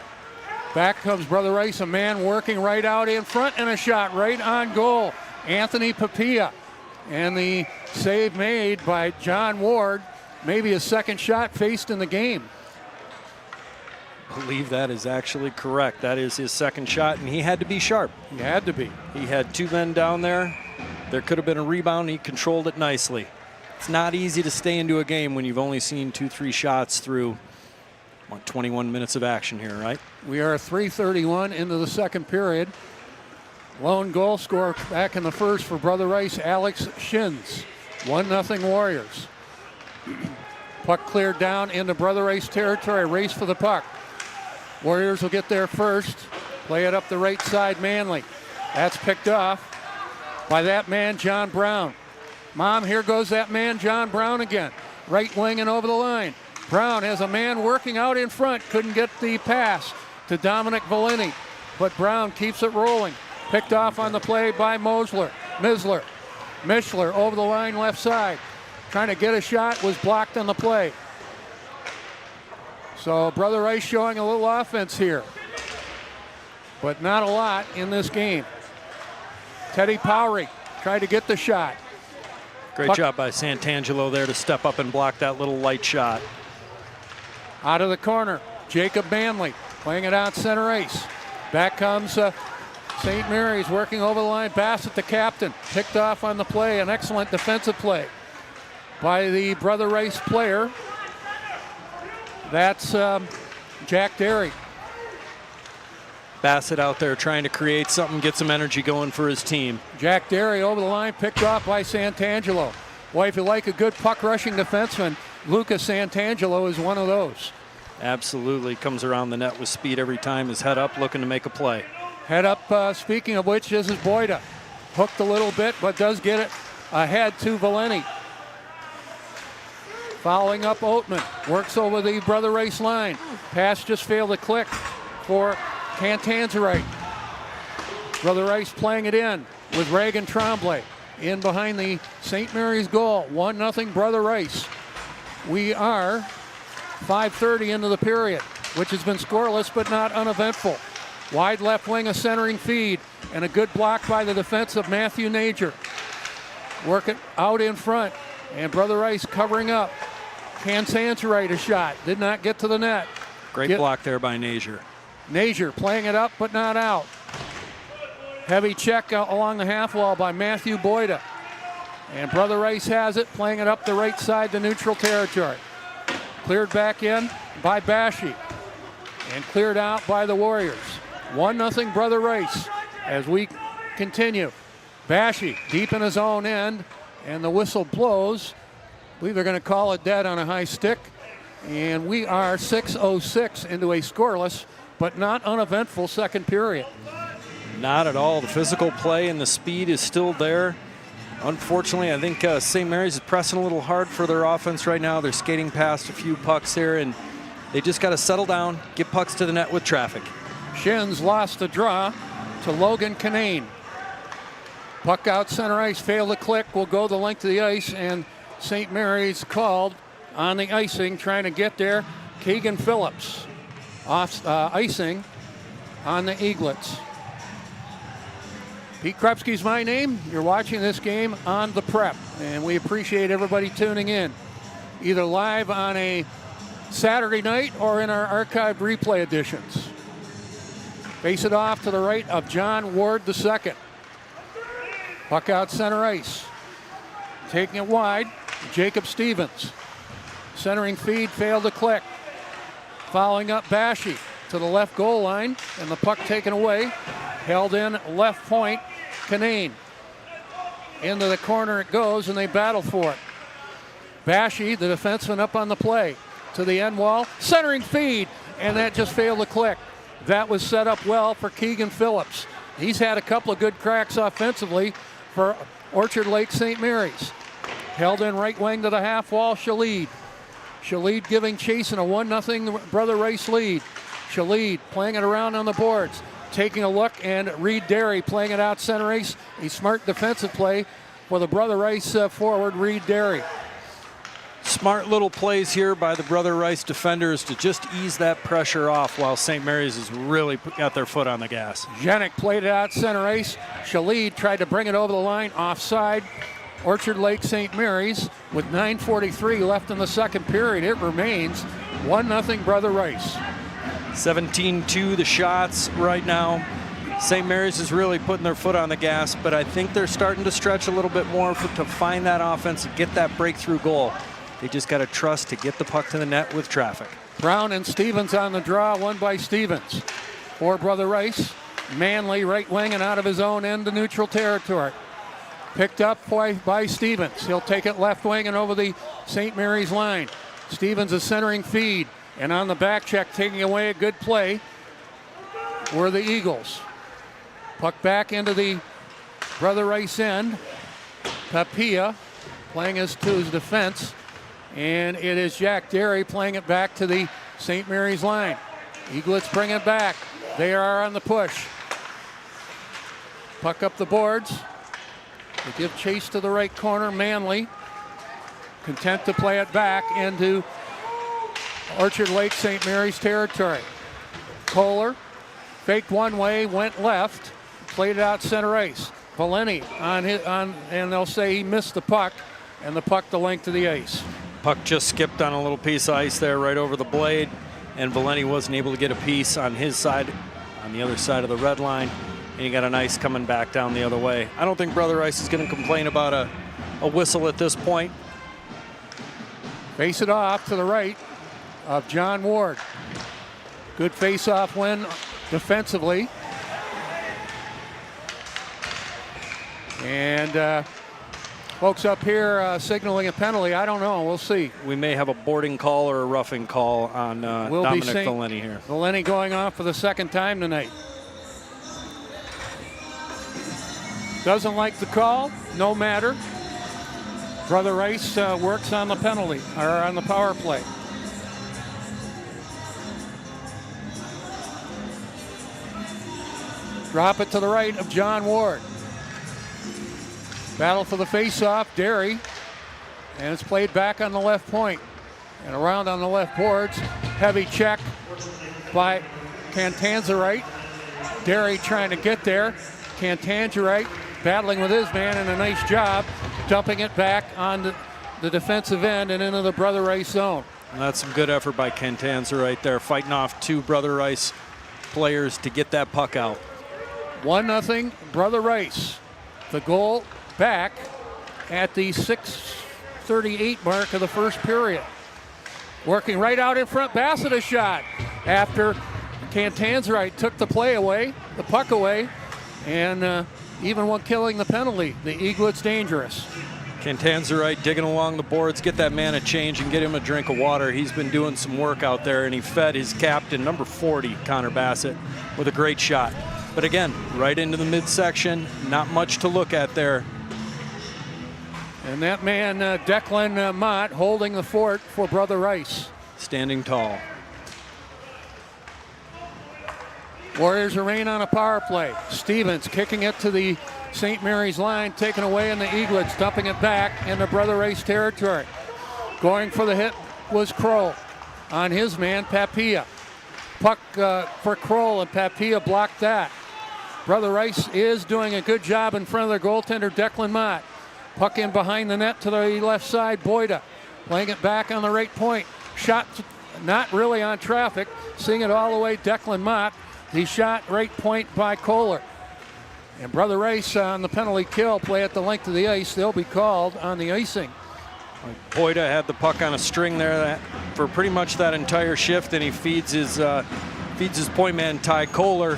Back comes Brother Rice, a man working right out in front, and a shot right on goal. Anthony Papilla, and the save made by John Ward. Maybe his second shot faced in the game. believe that is actually correct. That is his second shot, and he had to be sharp. He had to be. He had two men down there. There could have been a rebound. He controlled it nicely. It's not easy to stay into a game when you've only seen 2-3 shots through 21 minutes of action here, right? We are 3:31 into the second period. Lone goal scorer back in the first for Brother Rice, Alex Shins. 1-0 Warriors. Puck cleared down into Brother Rice territory. Race for the puck. Warriors will get there first. Play it up the right side, Manley. That's picked off by that man, John Brown. Mom, here goes that man, John Brown again. Right wing and over the line. Brown has a man working out in front. Couldn't get the pass to Dominic Valini. But Brown keeps it rolling. Picked off on the play by Mishler. Over the line left side. Trying to get a shot, was blocked on the play. So Brother Rice showing a little offense here. But not a lot in this game. Teddy Powery tried to get the shot. Great job by Santangelo there to step up and block that little light shot. Out of the corner, Jacob Manley playing it out center ice. Back comes St. Mary's working over the line. Bassett, the captain, picked off on the play. An excellent defensive play by the Brother Rice player. That's Jack Derry. Bassett out there trying to create something, get some energy going for his team. Jack Derry over the line, picked off by Santangelo. Boy, if you like a good puck rushing defenseman, Lucas Santangelo is one of those. Absolutely, comes around the net with speed every time. His head up, looking to make a play. Head up, speaking of which, this is Boyda. Hooked a little bit, but does get it ahead to Valeni. Following up Oatman, works over the Brother Rice line. Pass just failed to click for Cantanzarite. Brother Rice playing it in with Reagan Tremblay in behind the St. Mary's goal. 1-0 Brother Rice. We are 5:30 into the period, which has been scoreless but not uneventful. Wide left wing, a centering feed, and a good block by the defense of Matthew Nager. Work it out in front, and Brother Rice covering up. Cantanzarite a shot, did not get to the net. Great block there by Nager. Nager playing it up but not out. Heavy check along the half wall by Matthew Boyda. And Brother Rice has it, playing it up the right side to neutral territory. Cleared back in by Bashi. And cleared out by the Warriors. 1-0 Brother Rice as we continue. Bashi deep in his own end, and the whistle blows. I believe they're going to call it dead on a high stick. And we are 6:06 into a scoreless but not uneventful second period. Not at all. The physical play and the speed is still there. Unfortunately, I think St. Mary's is pressing a little hard for their offense right now. They're skating past a few pucks here, and they just got to settle down, get pucks to the net with traffic. Shins lost the draw to Logan Kinane. Puck out center ice, failed to click, will go the length of the ice, and St. Mary's called on the icing, trying to get there. Keegan Phillips off icing on the Eaglets. Pete Krupski's my name. You're watching this game on The Prep, and we appreciate everybody tuning in, either live on a Saturday night or in our archived replay editions. Face it off to the right of John Ward II. Puck out center ice. Taking it wide, Jacob Stevens. Centering feed, failed to click. Following up Bashi to the left goal line, and the puck taken away. Held in left point, Kinane. Into the corner it goes, and they battle for it. Bashi, the defenseman, up on the play. To the end wall, centering feed, and that just failed to click. That was set up well for Keegan Phillips. He's had a couple of good cracks offensively for Orchard Lake St. Mary's. Held in right wing to the half wall, Shalid. Shalid giving chase in a 1-0 Brother Rice lead. Shalid playing it around on the boards. Taking a look, and Reed Derry playing it out center ice. A smart defensive play for the Brother Rice forward, Reed Derry. Smart little plays here by the Brother Rice defenders to just ease that pressure off while St. Mary's has really got their foot on the gas. Janik played it out center ice. Shalid tried to bring it over the line, offside. Orchard Lake St. Mary's with 9:43 left in the second period. It remains 1-0 Brother Rice. 17-2 the shots right now. St. Mary's is really putting their foot on the gas, but I think they're starting to stretch a little bit more to find that offense and get that breakthrough goal. They just got to trust to get the puck to the net with traffic. Brown and Stevens on the draw, won by Stevens. For Brother Rice, Manley right wing and out of his own end to neutral territory. Picked up by Stevens. He'll take it left wing and over the St. Mary's line. Stevens a centering feed, and on the back check, taking away a good play, were the Eagles. Puck back into the Brother Rice end. Papilla playing to his defense, and it is Jack Derry playing it back to the St. Mary's line. Eaglets bring it back. They are on the push. Puck up the boards. They give chase to the right corner. Manley content to play it back into Orchard Lake St. Mary's territory. Kohler faked one way, went left, played it out center ice. Valeni and they'll say he missed the puck, and the puck the length of the ice. Puck just skipped on a little piece of ice there right over the blade, and Valeni wasn't able to get a piece on his side, on the other side of the red line, and he got an ice coming back down the other way. I don't think Brother Rice is going to complain about a whistle at this point. Face it off to the right of John Ward. Good face-off win defensively. And folks up here signaling a penalty. I don't know. We'll see. We may have a boarding call or a roughing call on Dominic Valeni here. Valeni going off for the second time tonight. Doesn't like the call. No matter. Brother Rice works on the penalty, or on the power play. Drop it to the right of John Ward. Battle for the face-off, Derry. And it's played back on the left point. And around on the left boards. Heavy check by Cantanzarite. Derry trying to get there. Cantanzarite battling with his man, and a nice job dumping it back on the defensive end and into the Brother Rice zone. And that's some good effort by Cantanzarite there, fighting off two Brother Rice players to get that puck out. 1-0 Brother Rice. The goal back at the 6:38 mark of the first period. Working right out in front, Bassett a shot after Cantanzarite took the puck away, and even while killing the penalty, the Eaglets dangerous. Cantanzarite digging along the boards, get that man a change and get him a drink of water. He's been doing some work out there, and he fed his captain, number 40, Connor Bassett, with a great shot. But again, right into the midsection, not much to look at there. And that man, Declan Mott, holding the fort for Brother Rice. Standing tall. Warriors remain on a power play. Stevens kicking it to the St. Mary's line, taken away, and the Eaglets dumping it back into Brother Rice territory. Going for the hit was Kroll. On his man, Papilla. Puck for Kroll, and Papilla blocked that. Brother Rice is doing a good job in front of their goaltender, Declan Mott. Puck in behind the net to the left side, Boyda. Playing it back on the right point. Shot not really on traffic. Seeing it all the way, Declan Mott. The shot right point by Kohler. And Brother Rice on the penalty kill, play at the length of the ice. They'll be called on the icing. Boyda had the puck on a string there for pretty much that entire shift, and he feeds his point man, Ty Kohler.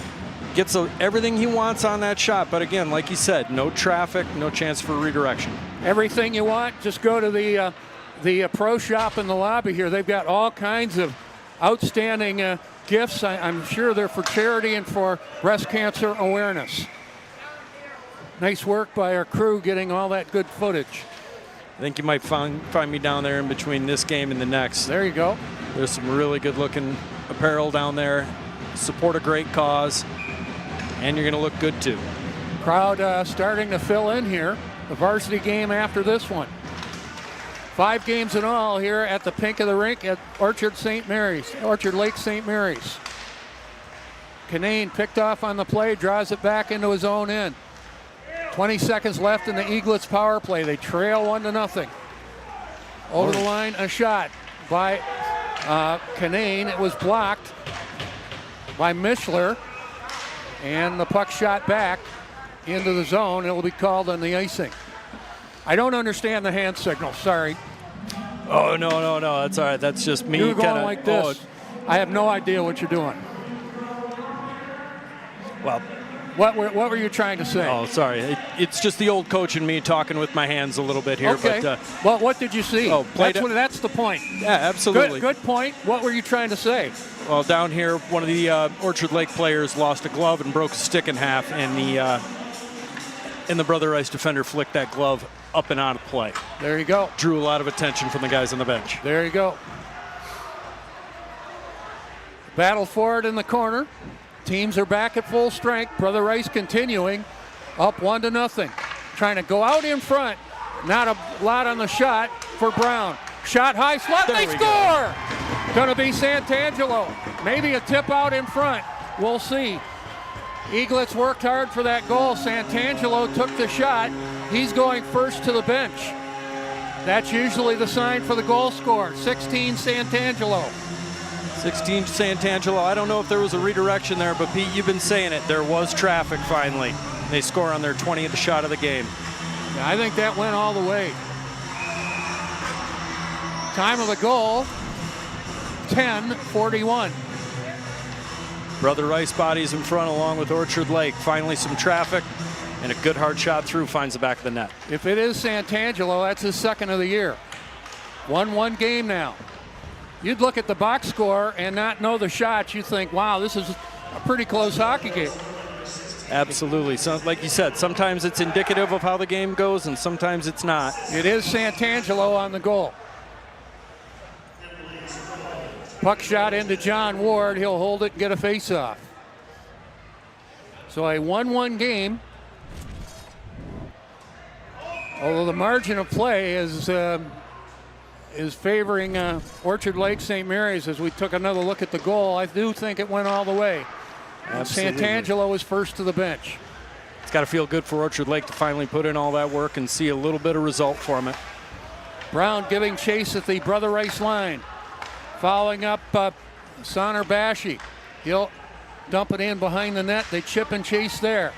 Gets everything he wants on that shot, but again, like you said, no traffic, no chance for redirection. Everything you want, just go to the pro shop in the lobby here. They've got all kinds of outstanding gifts. I'm sure they're for charity and for breast cancer awareness. Nice work by our crew getting all that good footage. I think you might find me down there in between this game and the next. There you go. There's some really good looking apparel down there. Support a great cause, and you're going to look good too. Crowd starting to fill in here. The varsity game after this one. 5 games in all here at the pink of the rink at Orchard Lake St. Mary's. Canane picked off on the play, draws it back into his own end. 20 seconds left in the Eaglets power play. They trail 1-0. Over the line, a shot by Canane. It was blocked. by Mischler. And the puck shot back into the zone. It will be called on the icing. I don't understand the hand signal. Sorry. Oh, no. That's all right. That's just me. You're going kinda, like this. I have no idea what you're doing. Well, what were you trying to say? Oh, sorry. It's just the old coach and me talking with my hands a little bit here. Okay. But, well, what did you see? That's the point. Yeah, absolutely. Good point. What were you trying to say? Well, down here, one of the Orchard Lake players lost a glove and broke a stick in half, and the Brother Rice defender flicked that glove up and out of play. There you go. Drew a lot of attention from the guys on the bench. There you go. Battle for it in the corner. Teams are back at full strength. Brother Rice continuing up 1-0. Trying to go out in front. Not a lot on the shot for Brown. Shot high slot. They score! Gonna be Santangelo. Maybe a tip out in front. We'll see. Eaglets worked hard for that goal. Santangelo took the shot. He's going first to the bench. That's usually the sign for the goal scorer. 16 Santangelo. 16 Santangelo. I don't know if there was a redirection there, but Pete, you've been saying it. There was traffic finally. They score on their 20th shot of the game. Yeah, I think that went all the way. Time of the goal, 10:41. Brother Rice bodies in front along with Orchard Lake. Finally some traffic, and a good hard shot through finds the back of the net. If it is Santangelo, that's his second of the year. 1-1 game now. You'd look at the box score and not know the shots. You think, wow, this is a pretty close hockey game. Absolutely. So, like you said, sometimes it's indicative of how the game goes, and sometimes it's not. It is Santangelo on the goal. Puck shot into John Ward. He'll hold it and get a face-off. So a 1-1 game. Although the margin of play is favoring Orchard Lake St. Mary's as we took another look at the goal. I do think it went all the way. Absolutely. Santangelo is first to the bench. It's got to feel good for Orchard Lake to finally put in all that work and see a little bit of result from it. Brown giving chase at the Brother Rice line. Following up Sonner Bashi. He'll dump it in behind the net. They chip and chase there.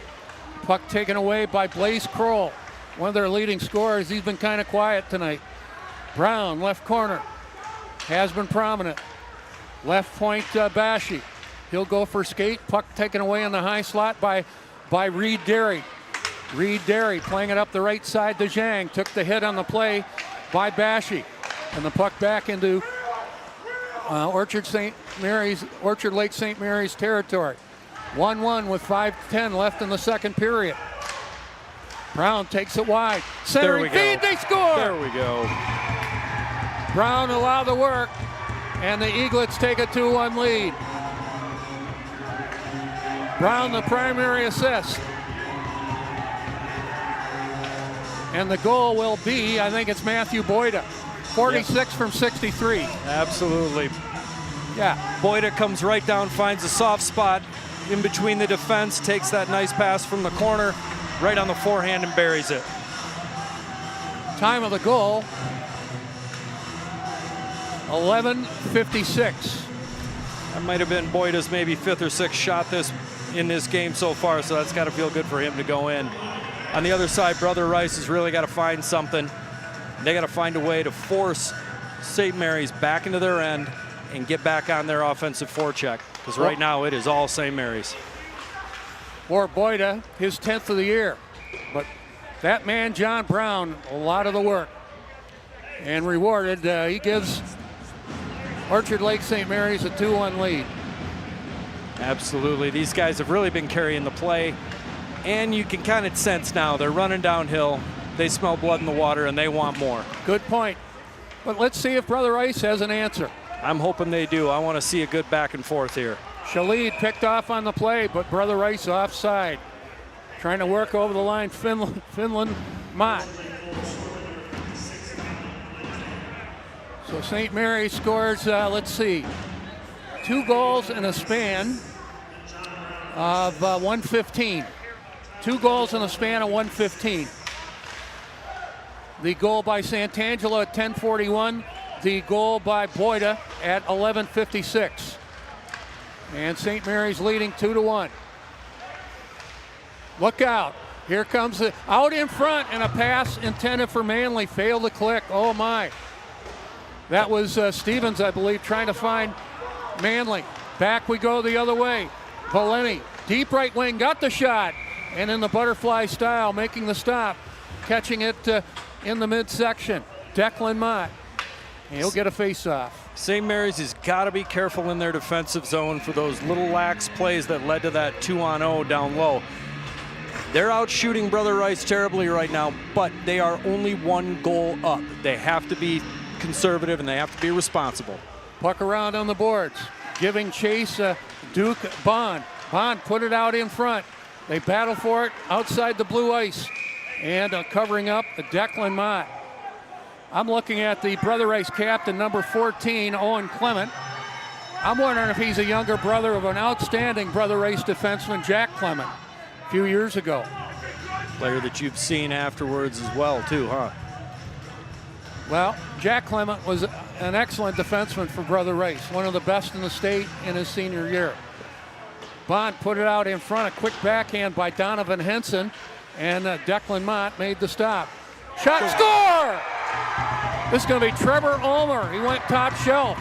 Puck taken away by Blaze Kroll, one of their leading scorers. He's been kind of quiet tonight. Brown, left corner, has been prominent. Left point, Bashi. He'll go for skate. Puck taken away in the high slot by Reed Derry. Reed Derry playing it up the right side to Zhang. Took the hit on the play by Bashi. And the puck back into Orchard Lake St. Mary's territory. 1-1 with 5:10 left in the second period. Brown takes it wide. Centering feed, they score! There we go. Brown allowed the work, and the Eaglets take a 2-1 lead. Brown the primary assist. And the goal will be, I think it's Matthew Boyda. 46 from 63. Absolutely. Yeah. Boyda comes right down, finds a soft spot in between the defense, takes that nice pass from the corner, right on the forehand and buries it. Time of the goal, 11:56. That might have been Boyda's maybe fifth or sixth shot in this game so far, so that's got to feel good for him to go in. On the other side, Brother Rice has really got to find something. They got to find a way to force St. Mary's back into their end and get back on their offensive forecheck, because right now it is all St. Mary's. For Boyda, his 10th of the year. But that man, John Brown, a lot of the work. And rewarded, he gives Orchard Lake St. Mary's a 2-1 lead. Absolutely. These guys have really been carrying the play, and you can kind of sense now they're running downhill. They smell blood in the water, and they want more. Good point. But let's see if Brother Rice has an answer. I'm hoping they do. I want to see a good back and forth here. Shalid picked off on the play, but Brother Rice offside. Trying to work over the line, Finland Mott. So St. Mary scores, let's see, 2 goals in a span of 115. 2 goals in a span of 115. The goal by Santangelo at 10:41. The goal by Boyda at 11:56. And St. Mary's leading 2-1. Look out. Here comes the out in front, and a pass intended for Manley failed to click. Oh my. That was Stevens, I believe, trying to find Manley. Back we go the other way. Valeni, deep right wing, got the shot. And in the butterfly style, making the stop. Catching it in the midsection. Declan Mott. He'll get a face-off. St. Mary's has got to be careful in their defensive zone for those little lax plays that led to that 2-on-0 down low. They're out shooting Brother Rice terribly right now, but they are only 1 goal up. They have to be conservative and they have to be responsible. Puck around on the boards, giving chase Duke Bond. Bond put it out in front. They battle for it outside the blue ice. And covering up Declan Mott. I'm looking at the Brother Rice captain, number 14, Owen Clement. I'm wondering if he's a younger brother of an outstanding Brother Rice defenseman, Jack Clement, a few years ago. Player that you've seen afterwards as well, too, huh? Well, Jack Clement was an excellent defenseman for Brother Rice, one of the best in the state in his senior year. Bond put it out in front, a quick backhand by Donovan Henson, and Declan Mott made the stop. Shot, score! This is going to be Trevor Ulmer. He went top shelf.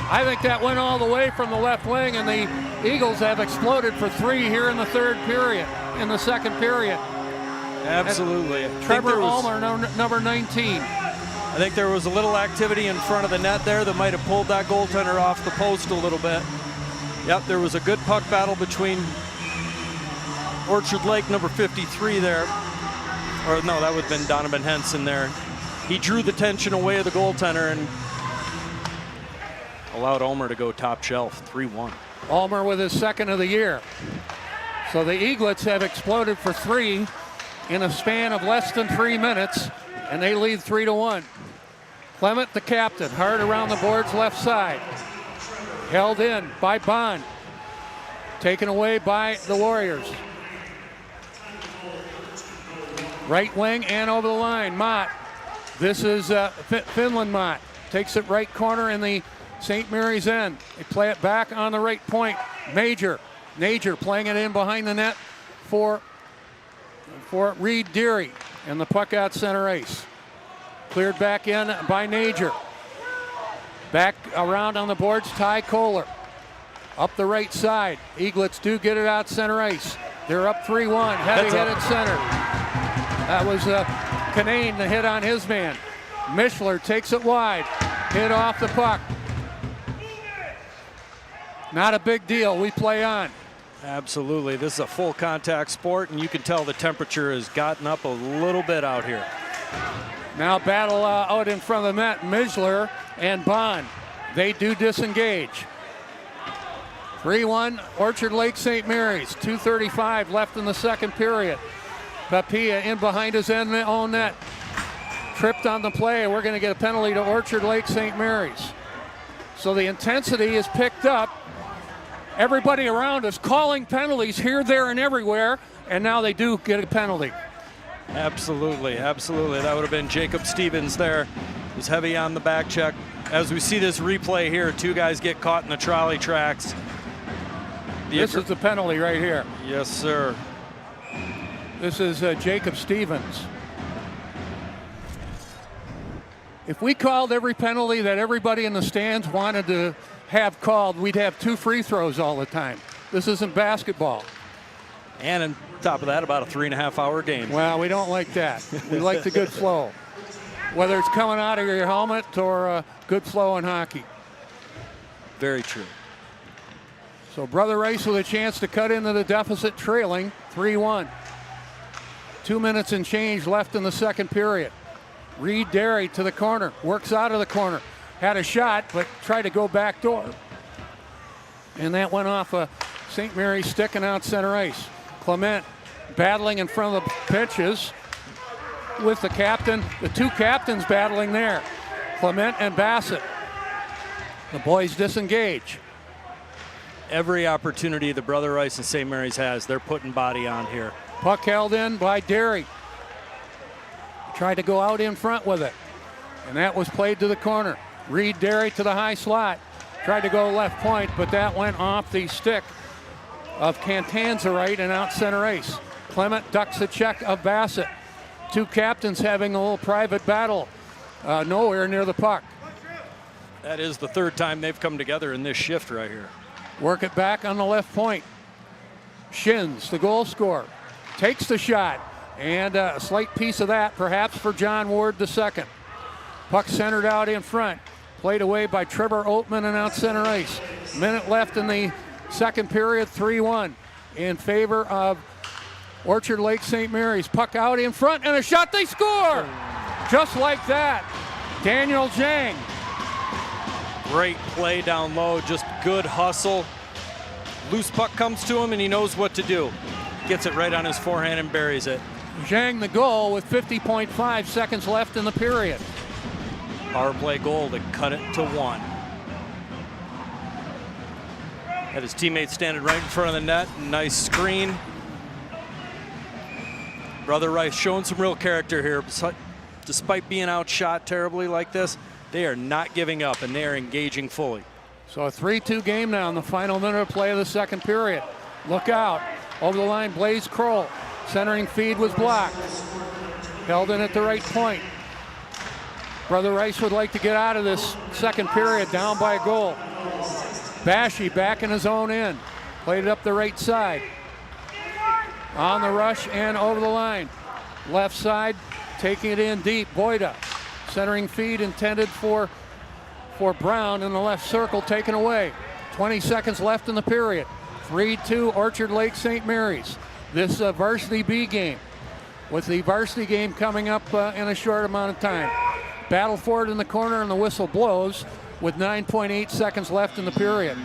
I think that went all the way from the left wing, and the Eagles have exploded for 3 here in the second period. Absolutely. Trevor Ulmer, number 19. I think there was a little activity in front of the net there that might have pulled that goaltender off the post a little bit. Yep, there was a good puck battle between Orchard Lake, number 53 there. Or no, that would have been Donovan Henson there. He drew the tension away of the goaltender and allowed Ulmer to go top shelf, 3-1. Ulmer with his second of the year. So the Eaglets have exploded for 3 in a span of less than 3 minutes, and they lead 3-1. Clement, the captain, hard around the boards left side. Held in by Bond. Taken away by the Warriors. Right wing and over the line, Mott. This is Finland Mott. Takes it right corner in the St. Mary's end. They play it back on the right point. Nager playing it in behind the net for Reed Deary. And the puck out center ice. Cleared back in by Nager. Back around on the boards, Ty Kohler. Up the right side. Eaglets do get it out center ice. They're up 3-1. Heavy hit at center. That was Canane, the hit on his man. Mishler takes it wide. Hit off the puck. Not a big deal. We play on. Absolutely. This is a full contact sport, and you can tell the temperature has gotten up a little bit out here. Now battle out in front of the net. Mishler and Bond. They do disengage. 3-1 Orchard Lake St. Mary's. 2:35 left in the second period. Papilla in behind his own net. Tripped on the play. We're going to get a penalty to Orchard Lake St. Mary's. So the intensity is picked up. Everybody around us calling penalties here, there, and everywhere. And now they do get a penalty. Absolutely, absolutely. That would have been Jacob Stevens there. He was heavy on the back check. As we see this replay here, 2 guys get caught in the trolley tracks. This is the penalty right here. Yes, sir. This is Jacob Stevens. If we called every penalty that everybody in the stands wanted to have called, we'd have 2 free throws all the time. This isn't basketball. And on top of that, about a 3.5-hour game. Well, we don't like that. We like the good flow. Whether it's coming out of your helmet or good flow in hockey. Very true. So Brother Rice with a chance to cut into the deficit, trailing 3-1. 2 minutes and change left in the second period. Reed Derry to the corner, works out of the corner. Had a shot, but tried to go back door. And that went off St. Mary's sticking out center ice. Clement battling in front of the pitches with the captain, the 2 captains battling there. Clement and Bassett. The boys disengage. Every opportunity the Brother Rice and St. Mary's has, they're putting body on here. Puck held in by Derry. Tried to go out in front with it. And that was played to the corner. Reed Derry to the high slot. Tried to go left point, but that went off the stick of Cantanzarite and out center ice. Clement ducks a check of Bassett. Two captains having a little private battle nowhere near the puck. That is the third time they've come together in this shift right here. Work it back on the left point. Shins, the goal scorer, takes the shot, and a slight piece of that perhaps for John Ward II. Puck centered out in front, played away by Trevor Oatman and out center ice. Minute left in the second period, 3-1 in favor of Orchard Lake St. Mary's. Puck out in front and a shot, they score! Just like that. Daniel Zhang. Great play down low, just good hustle. Loose puck comes to him and he knows what to do. Gets it right on his forehand and buries it. Zhang the goal with 50.5 seconds left in the period. Power play goal to cut it to 1. Had his teammate standing right in front of the net. Nice screen. Brother Rice showing some real character here. Despite being outshot terribly like this, they are not giving up and they are engaging fully. So a 3-2 game now in the final minute of play of the second period. Look out. Over the line, Blaze Kroll. Centering feed was blocked. Held in at the right point. Brother Rice would like to get out of this second period down by a goal. Bashy back in his own end. Played it up the right side. On the rush and over the line. Left side, taking it in deep. Boyda. Centering feed intended for Brown in the left circle, taken away. 20 seconds left in the period. 3-2 Orchard Lake St. Mary's. This Varsity B game, with the Varsity game coming up in a short amount of time. Battle for it in the corner and the whistle blows with 9.8 seconds left in the period.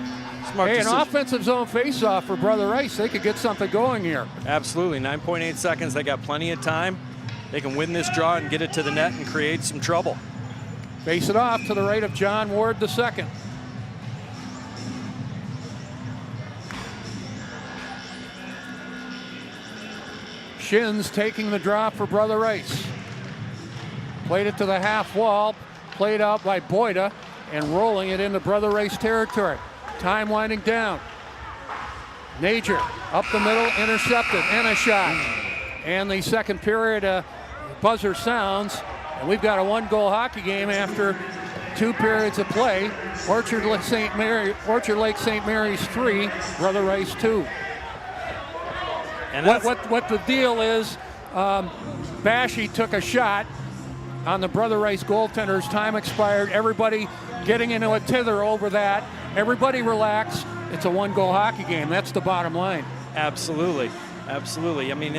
Smart Hey, decision. an offensive zone faceoff for Brother Rice. They could get something going here. Absolutely, 9.8 seconds. They got plenty of time. They can win this draw and get it to the net and create some trouble. Face it off to the right of John Ward II. Shins taking the draw for Brother Rice. Played it to the half wall, played out by Boyda, and rolling it into Brother Rice territory. Time winding down. Najer up the middle, intercepted, and a shot. And the second period buzzer sounds, and we've got a one-goal hockey game after 2 periods of play. Orchard Lake St. Mary's 3, Brother Rice 2. And What the deal is, Bashy took a shot on the Brother Rice goaltender's. Time expired. Everybody getting into a tither over that. Everybody relax. It's a one-goal hockey game. That's the bottom line. Absolutely, absolutely. I mean,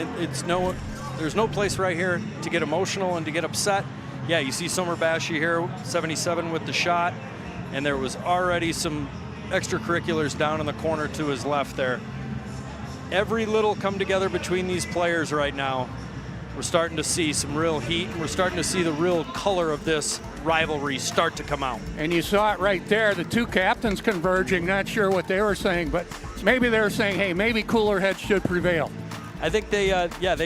there's no place right here to get emotional and to get upset. Yeah, you see Summer Bashy here, 77 with the shot, and there was already some extracurriculars down in the corner to his left there. Every little come together between these players right now. We're starting to see some real heat, and we're starting to see the real color of this rivalry start to come out. And you saw it right there, the two captains converging. Not sure what they were saying, but maybe they were saying, hey, maybe cooler heads should prevail. I think they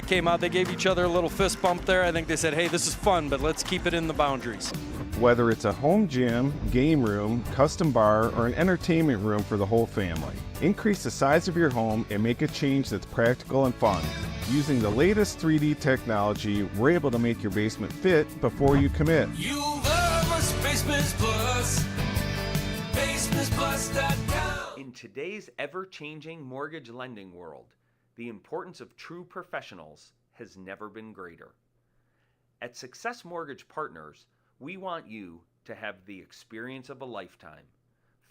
came out, they gave each other a little fist bump there. I think they said, hey, this is fun, but let's keep it in the boundaries. Whether it's a home gym, game room, custom bar, or an entertainment room for the whole family, increase the size of your home and make a change that's practical and fun. Using the latest 3D technology, we're able to make your basement fit before you commit. You love us, Basements Plus. BasementsPlus.com. In today's ever-changing mortgage lending world, the importance of true professionals has never been greater. At Success Mortgage Partners, we want you to have the experience of a lifetime.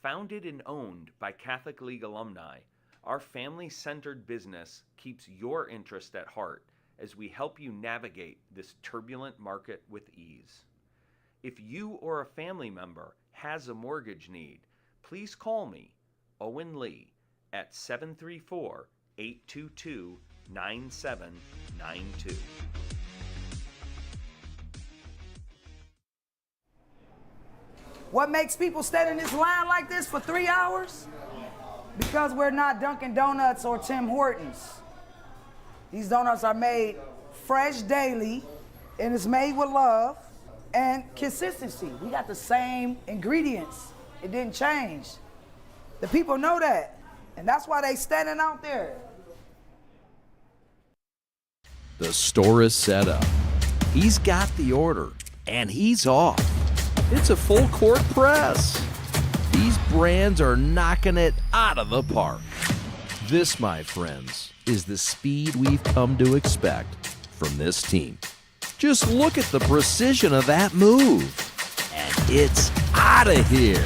Founded and owned by Catholic League alumni, our family-centered business keeps your interest at heart as we help you navigate this turbulent market with ease. If you or a family member has a mortgage need, please call me, Owen Lee, at 734-822-9792. What makes people stand in this line like this for 3 hours? Because we're not Dunkin' Donuts or Tim Hortons. These donuts are made fresh daily, and it's made with love and consistency. We got the same ingredients It didn't change. The people know that. And that's why they standing out there. The store is set up. He's got the order, and he's off. It's a full court press. These brands are knocking it out of the park. This, my friends, is the speed we've come to expect from this team. Just look at the precision of that move. And it's out of here.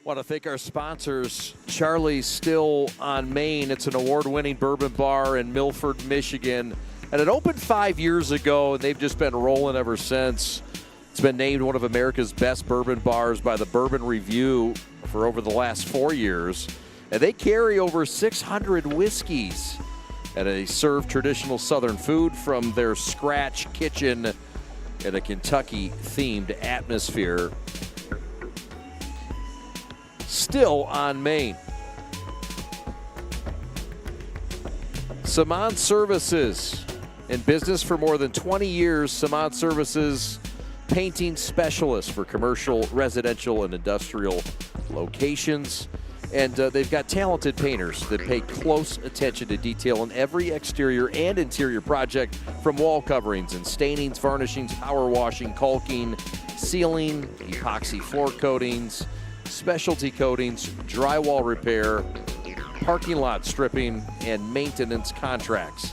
Want to thank our sponsors. Charlie's Still on Main. It's an award-winning bourbon bar in Milford, Michigan. And it opened 5 years ago, and they've just been rolling ever since. It's been named one of America's best bourbon bars by the Bourbon Review for over the last 4 years. And they carry over 600 whiskeys. And they serve traditional Southern food from their scratch kitchen in a Kentucky-themed atmosphere. Still on Main. Saman Services. In business for more than 20 years, Saman Services, painting specialist for commercial, residential, and industrial locations. And they've got talented painters that pay close attention to detail in every exterior and interior project, from wall coverings and stainings, varnishings, power washing, caulking, sealing, epoxy floor coatings, specialty coatings, drywall repair, parking lot stripping, and maintenance contracts.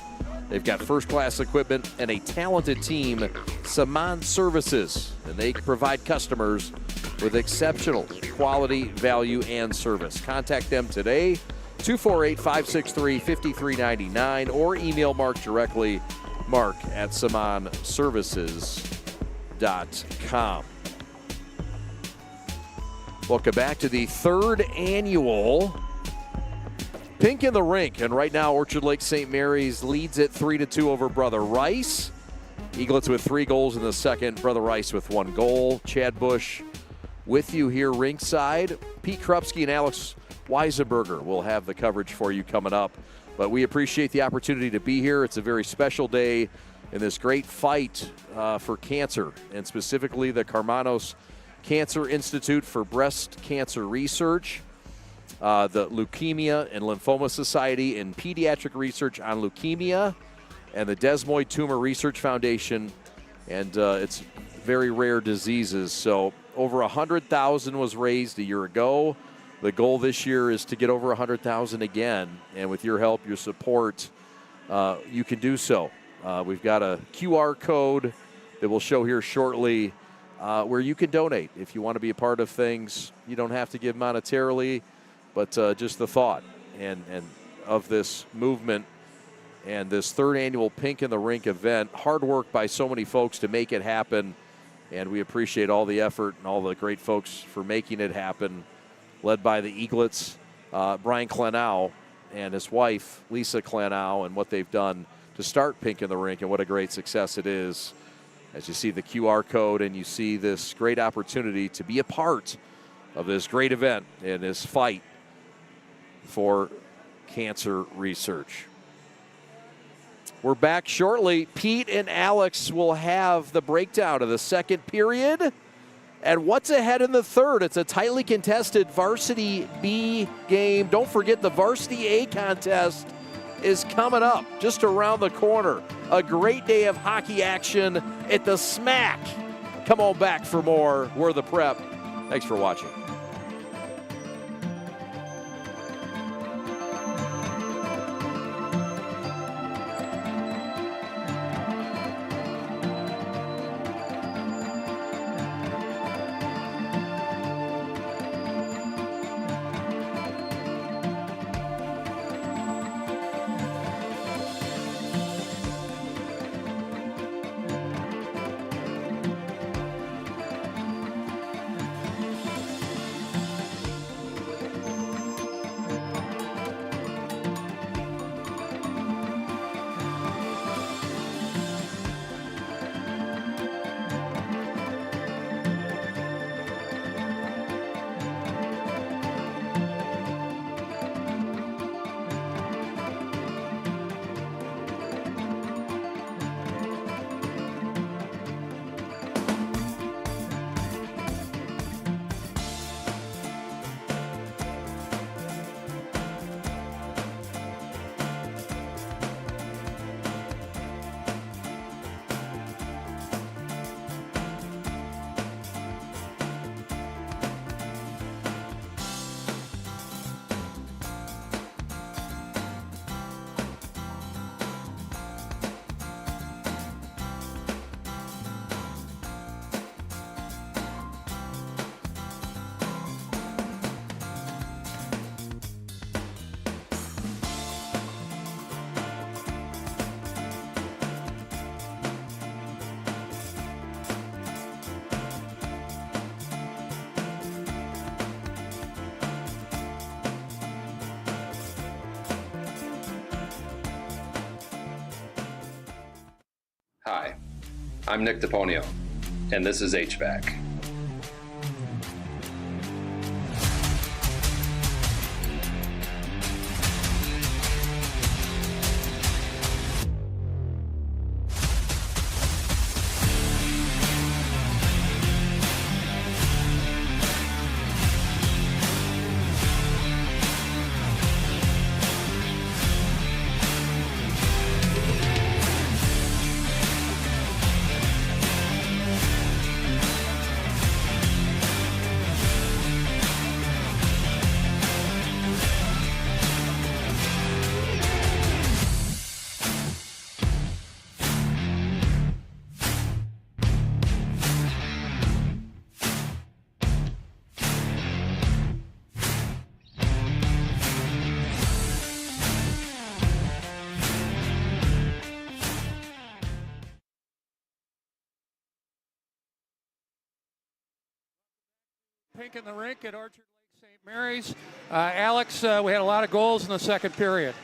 They've got first-class equipment and a talented team, Saman Services, and they provide customers with exceptional quality, value, and service. Contact them today, 248-563-5399, or email Mark directly, mark@samanservices.com. Welcome back to the third annual Pink in the Rink. And right now, Orchard Lake St. Mary's leads it 3-2 over Brother Rice. Eaglets with 3 goals in the second, Brother Rice with 1 goal. Chad Bush with you here ringside. Pete Krupski and Alex Weisenberger will have the coverage for you coming up. But we appreciate the opportunity to be here. It's a very special day in this great fight for cancer, and specifically the Carmanos Cancer Institute for Breast Cancer Research, the Leukemia and Lymphoma Society and Pediatric Research on Leukemia, and the Desmoid Tumor Research Foundation, and it's very rare diseases. So over $100,000 was raised a year ago. The goal this year is to get over $100,000 again, and with your help, your support, you can do so. We've got a QR code that we'll show here shortly, where you can donate if you want to be a part of things. You don't have to give monetarily, but just the thought and of this movement and this third annual Pink in the Rink event. Hard work by so many folks to make it happen, and we appreciate all the effort and all the great folks for making it happen, led by the Eaglets, Brian Klenow and his wife, Lisa Klenow, and what they've done to start Pink in the Rink, and what a great success it is as you see the QR code and you see this great opportunity to be a part of this great event and this fight for cancer research. We're back shortly. Pete and Alex will have the breakdown of the second period and what's ahead in the third. It's a tightly contested Varsity B game. Don't forget the Varsity A contest is coming up just around the corner. A great day of hockey action at the Smack. Come on back for more. We're the Prep. Thanks for watching. Hi, I'm Nick DePonio, and this is HVAC. Pink in the Rink at Orchard Lake St. Mary's. Alex, we had a lot of goals in the second period.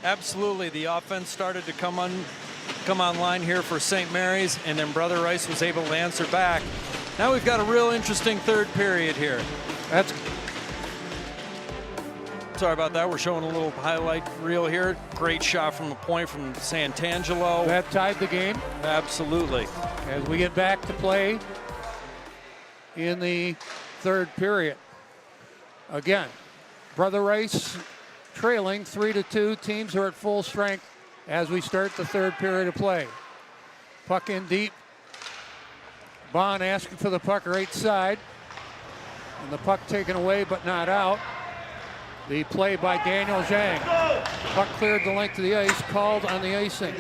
Absolutely. The offense started to come online here for St. Mary's, and then Brother Rice was able to answer back. Now we've got a real interesting third period here. Sorry about that. We're showing a little highlight reel here. Great shot from the point from Santangelo. That tied the game. Absolutely. As we get back to play in the third period. Again, Brother Rice trailing 3-2. Teams are at full strength as we start the third period of play. Puck in deep. Bond asking for the puck right side. And the puck taken away but not out. The play by Daniel Zhang. Puck cleared the length of the ice, called on the icing.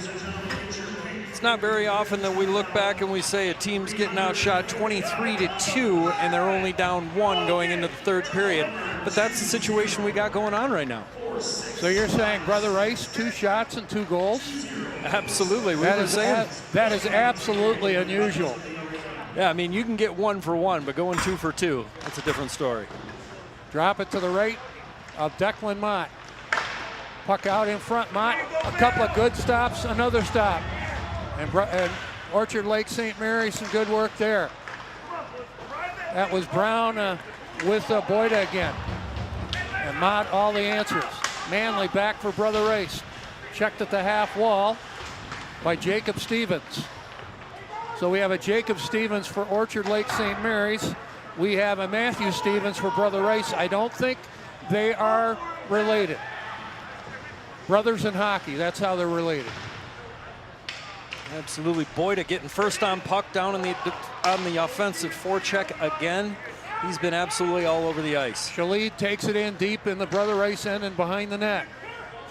It's not very often that we look back and we say a team's getting outshot 23-2 and they're only down 1 going into the third period. But that's the situation we got going on right now. So you're saying Brother Rice, 2 shots and 2 goals? Absolutely. That is absolutely unusual. Yeah, I mean, you can get 1 for 1, but going 2 for 2, that's a different story. Drop it to the right of Declan Mott. Puck out in front. Mott, a couple of good stops, another stop. And Orchard Lake St. Mary's, some good work there. That was Brown with Boyda again. And Mott, all the answers. Manley back for Brother Race. Checked at the half wall by Jacob Stevens. So we have a Jacob Stevens for Orchard Lake St. Mary's. We have a Matthew Stevens for Brother Race. I don't think they are related. Brothers in hockey, that's how they're related. Absolutely. Boyda getting first on puck down on the offensive forecheck again. He's been absolutely all over the ice. Shalid takes it in deep in the Brother Race end and behind the net.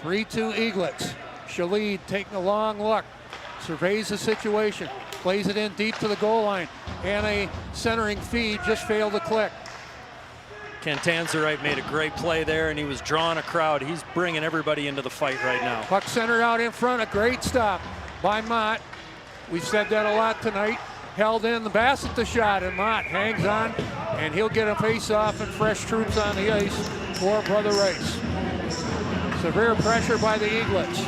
3-2 Eaglets. Shalid taking a long look, surveys the situation, plays it in deep to the goal line, and a centering feed just failed to click. Ken Tanzerite made a great play there, and he was drawing a crowd. He's bringing everybody into the fight right now. Puck centered out in front, a great stop by Mott. We've said that a lot tonight. Held in the Bassett the shot, and Mott hangs on, and he'll get a face-off and fresh troops on the ice for Brother Race. Severe pressure by the Eaglets.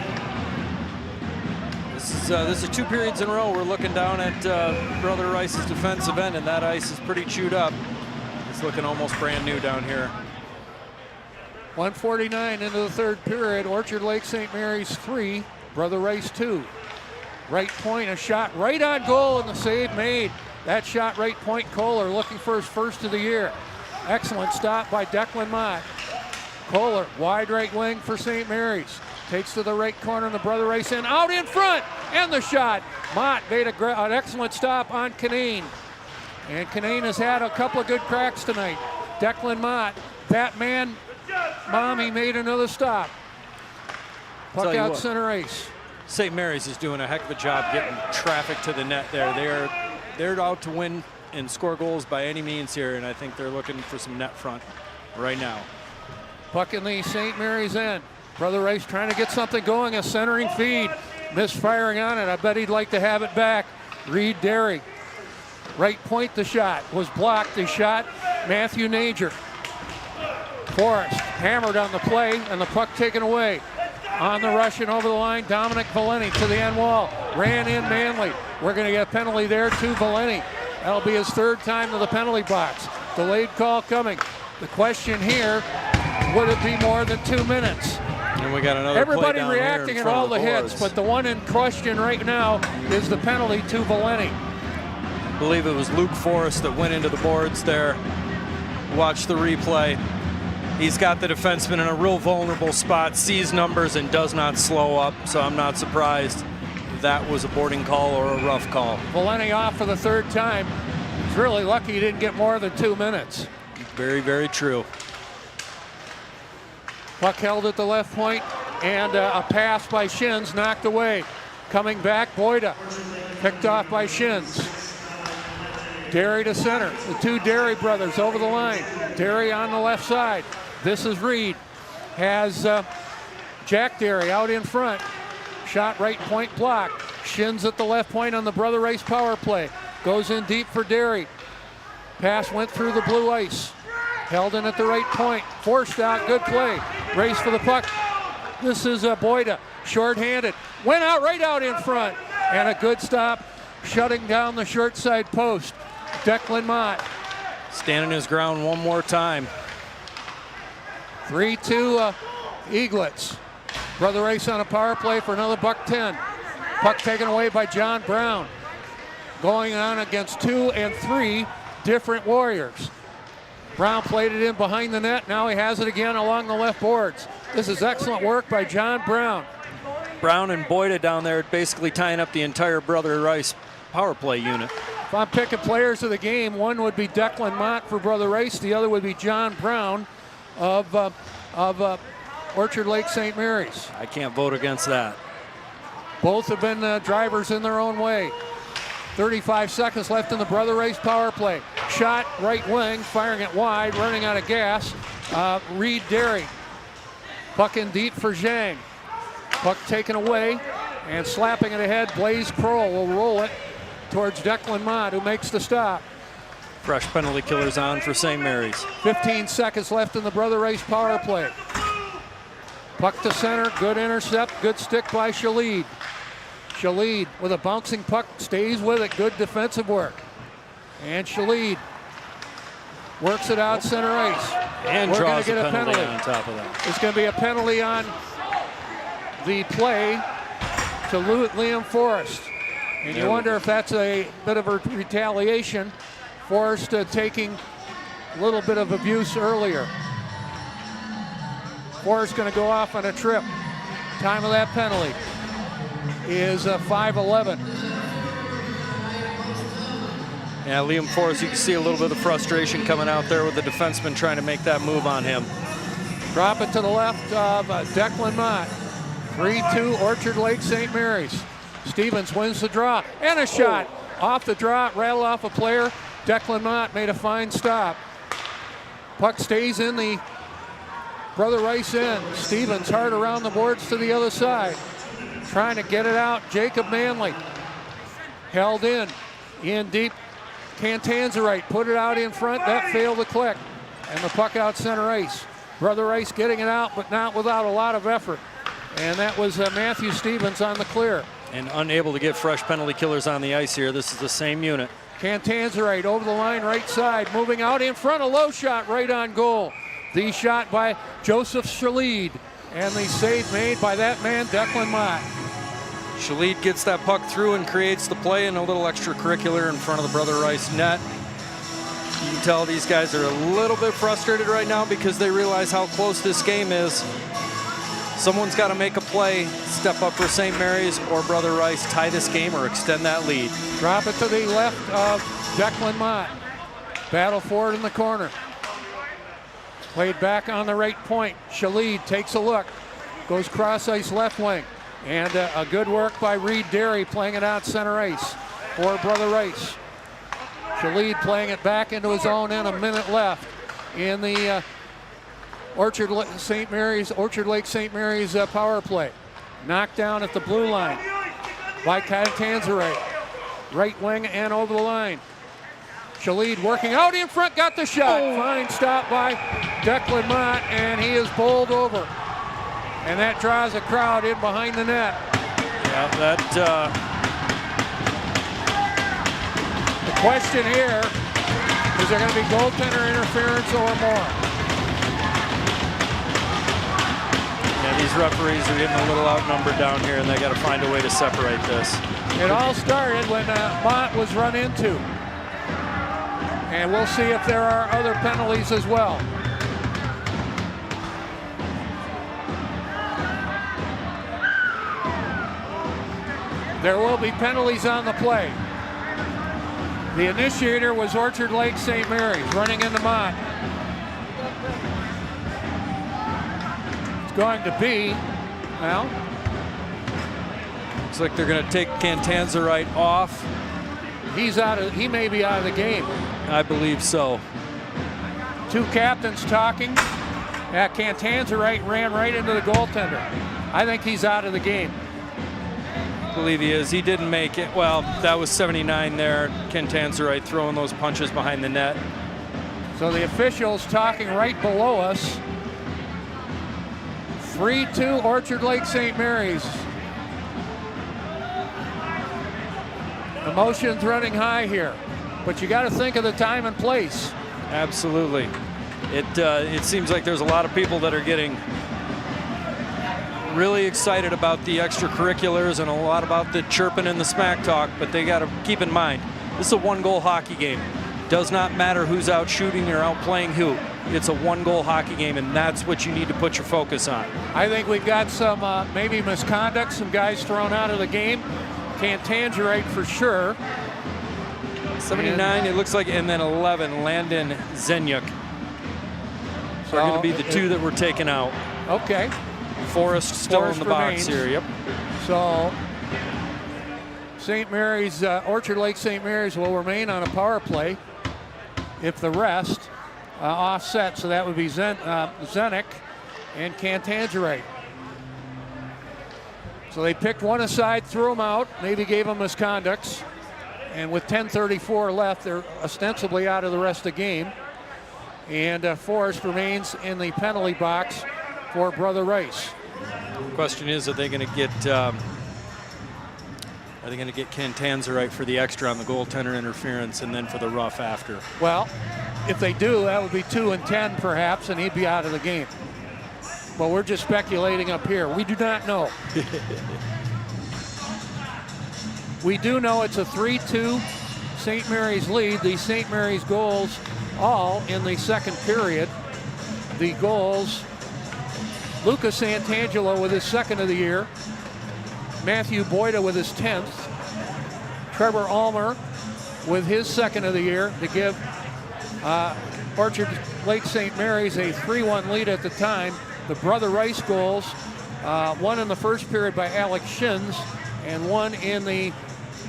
This is 2 periods in a row. We're looking down at Brother Rice's defensive end, and that ice is pretty chewed up. It's looking almost brand new down here. 1:49 into the third period. Orchard Lake St. Mary's 3, Brother Race 2. Right point, a shot right on goal, and the save made. That shot right point, Kohler looking for his first of the year. Excellent stop by Declan Mott. Kohler, wide right wing for St. Mary's. Takes to the right corner in the Brother Race end, out in front, and the shot. Mott made an excellent stop on Canane. And Canane has had a couple of good cracks tonight. Declan Mott, that man, he made another stop. Puck out center ice. St. Mary's is doing a heck of a job getting traffic to the net there. They're out to win and score goals by any means here, and I think they're looking for some net front right now. Puck in the St. Mary's end. Brother Race trying to get something going, a centering feed. Misfiring on it. I bet he'd like to have it back. Reed Derry. Right point, the shot was blocked. The shot, Matthew Nager. Forrest hammered on the play, and the puck taken away. On the rush and over the line, Dominic Valeni to the end wall. Ran in Manley. We're going to get a penalty there to Valeni. That'll be his 3rd time to the penalty box. Delayed call coming. The question here, would it be more than 2 minutes? And we got another Everybody play down reacting here at all the hits, but the one in question right now is the penalty to Valeni. I believe it was Luke Forrest that went into the boards there. Watch the replay. He's got the defenseman in a real vulnerable spot, sees numbers, and does not slow up, so I'm not surprised that was a boarding call or a rough call. Valeni off for the 3rd time. He's really lucky he didn't get more than 2 minutes. Very, very true. Puck held at the left point, and a pass by Shins knocked away. Coming back, Boyda picked off by Shins. Derry to center. The 2 Derry brothers over the line. Derry on the left side. This is Reed. Has Jack Derry out in front. Shot right point blocked. Shins at the left point on the Brother Race power play. Goes in deep for Derry. Pass went through the blue ice. Held in at the right point. Forced out. Good play. Race for the puck. This is Boyda. Short-handed. Went out right out in front. And a good stop. Shutting down the short side post. Declan Mott. Standing his ground one more time. 3-2 Eaglets. Brother Race on a power play for another $1.10. Puck taken away by John Brown. Going on against 2 and 3 different Warriors. Brown played it in behind the net. Now he has it again along the left boards. This is excellent work by John Brown. Brown and Boyda down there basically tying up the entire Brother Rice power play unit. If I'm picking players of the game, one would be Declan Mott for Brother Race. The other would be John Brown of Orchard Lake St. Mary's. I can't vote against that. Both have been drivers in their own way. 35 seconds left in the Brother Race power play. Shot right wing, firing it wide, running out of gas. Reed Derry. Puck in deep for Zhang. Puck taken away and slapping it ahead. Blaze Kroll will roll it towards Declan Mott, who makes the stop. Fresh penalty killers on for St. Mary's. 15 seconds left in the Brother Race power play. Puck to center, good intercept, good stick by Shalid. Shalid with a bouncing puck, stays with it, good defensive work. And Shalid works it out center ice. And We're draws gonna a get penalty on top of that. It's going to be a penalty on the play to Liam Forrest. And you wonder if that's a bit of a retaliation. Forrest taking a little bit of abuse earlier. Forrest going to go off on a trip. Time of that penalty is 5:11. Yeah, Liam Forrest, you can see a little bit of frustration coming out there with the defenseman trying to make that move on him. Drop it to the left of Declan Mott. 3-2 Orchard Lake St. Mary's. Stevens wins the draw and a shot. Off the draw, rattled off a player. Declan Mott made a fine stop. Puck stays in the Brother Rice end. Stevens hard around the boards to the other side. Trying to get it out. Jacob Manley held in deep. Cantanzarite put it out in front. That failed to click. And the puck out center ice. Brother Rice getting it out, but not without a lot of effort. And that was Matthew Stevens on the clear. And unable to get fresh penalty killers on the ice here. This is the same unit. Cantanzarite over the line, right side, moving out in front. A low shot right on goal. The shot by Joseph Shalid. And the save made by that man, Declan Mott. Shalid gets that puck through and creates the play and a little extracurricular in front of the Brother Rice net. You can tell these guys are a little bit frustrated right now because they realize how close this game is. Someone's got to make a play, step up for St. Mary's or Brother Rice, tie this game or extend that lead. Drop it to the left of Declan Mott. Battle for it in the corner. Played back on the right point. Shalid takes a look. Goes cross ice left wing. And a good work by Reed Derry playing it out center ice for Brother Rice. Shalid playing it back into his own end, a minute left in the Orchard Lake St. Mary's power play. Knocked down at the blue line by Cantanzarite. Right wing and over the line. Shalid working out in front, got the shot. Fine stop by Declan Mott, and he is bowled over. And that draws a crowd in behind the net. Yeah, that. The question here, is there going to be goaltender interference or more? Yeah, these referees are getting a little outnumbered down here, and they got to find a way to separate this. It all started when Mott was run into. And we'll see if there are other penalties as well. There will be penalties on the play. The initiator was Orchard Lake St. Mary's, running into Mott. It's going to be, well, looks like they're going to take Cantanzarite off. He may be out of the game. I believe so. Two captains talking. Cantanzarite ran right into the goaltender. I think he's out of the game. I believe he is. He didn't make it. Well, that was 79 there. Cantanzarite throwing those punches behind the net. So the officials talking right below us. 3-2 Orchard Lake St. Mary's. Emotions running high here, but you got to think of the time and place. Absolutely. It seems like there's a lot of people that are getting really excited about the extracurriculars and a lot about the chirping and the smack talk, but they got to keep in mind, this is a one-goal hockey game. Does not matter who's out shooting or out playing who. It's a one-goal hockey game, and that's what you need to put your focus on. I think we've got some maybe misconduct, some guys thrown out of the game. Cantanzarite for sure. 79, it looks like, and then 11, Landon Zenyuk. So are going to be the two that were taken out. Okay. Forrest still in the box here, yep. So St. Mary's, Orchard Lake St. Mary's will remain on a power play if the rest offset. So that would be Zenyuk and Cantanzarite. So they picked one aside, threw them out, maybe gave them misconducts. And with 10:34 left, they're ostensibly out of the rest of the game. And Forrest remains in the penalty box for Brother Rice. Question is, are they going to get Cantanzarite for the extra on the goaltender interference and then for the rough after? Well, if they do, that would be 2 and 10 perhaps, and he'd be out of the game. But we're just speculating up here. We do not know. We do know it's a 3-2 St. Mary's lead. The St. Mary's goals all in the second period. The goals, Lucas Santangelo with his second of the year. Matthew Boyda with his 10th. Trevor Ulmer with his second of the year to give Orchard Lake St. Mary's a 3-1 lead at the time. The Brother Rice goals, one in the first period by Alex Shins and one in the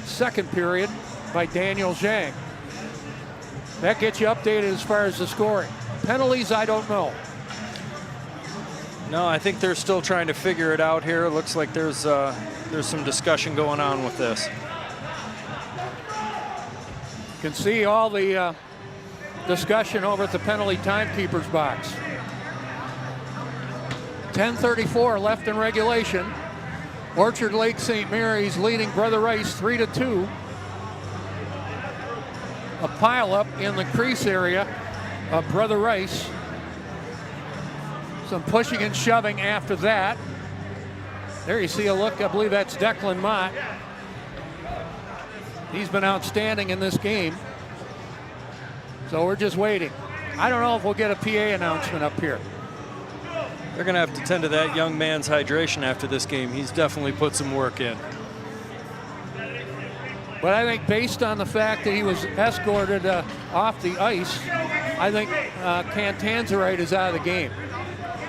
second period by Daniel Zhang. That gets you updated as far as the scoring. Penalties, I don't know. No, I think they're still trying to figure it out here. It looks like there's some discussion going on with this. You can see all the discussion over at the penalty timekeeper's box. 10:34 left in regulation. Orchard Lake St. Mary's leading Brother Rice 3-2. A pileup in the crease area of Brother Rice. Some pushing and shoving after that. There you see a look, I believe that's Declan Mott. He's been outstanding in this game. So we're just waiting. I don't know if we'll get a PA announcement up here. They're going to have to tend to that young man's hydration after this game. He's definitely put some work in. But I think based on the fact that he was escorted off the ice, I think Cantanzarite is out of the game.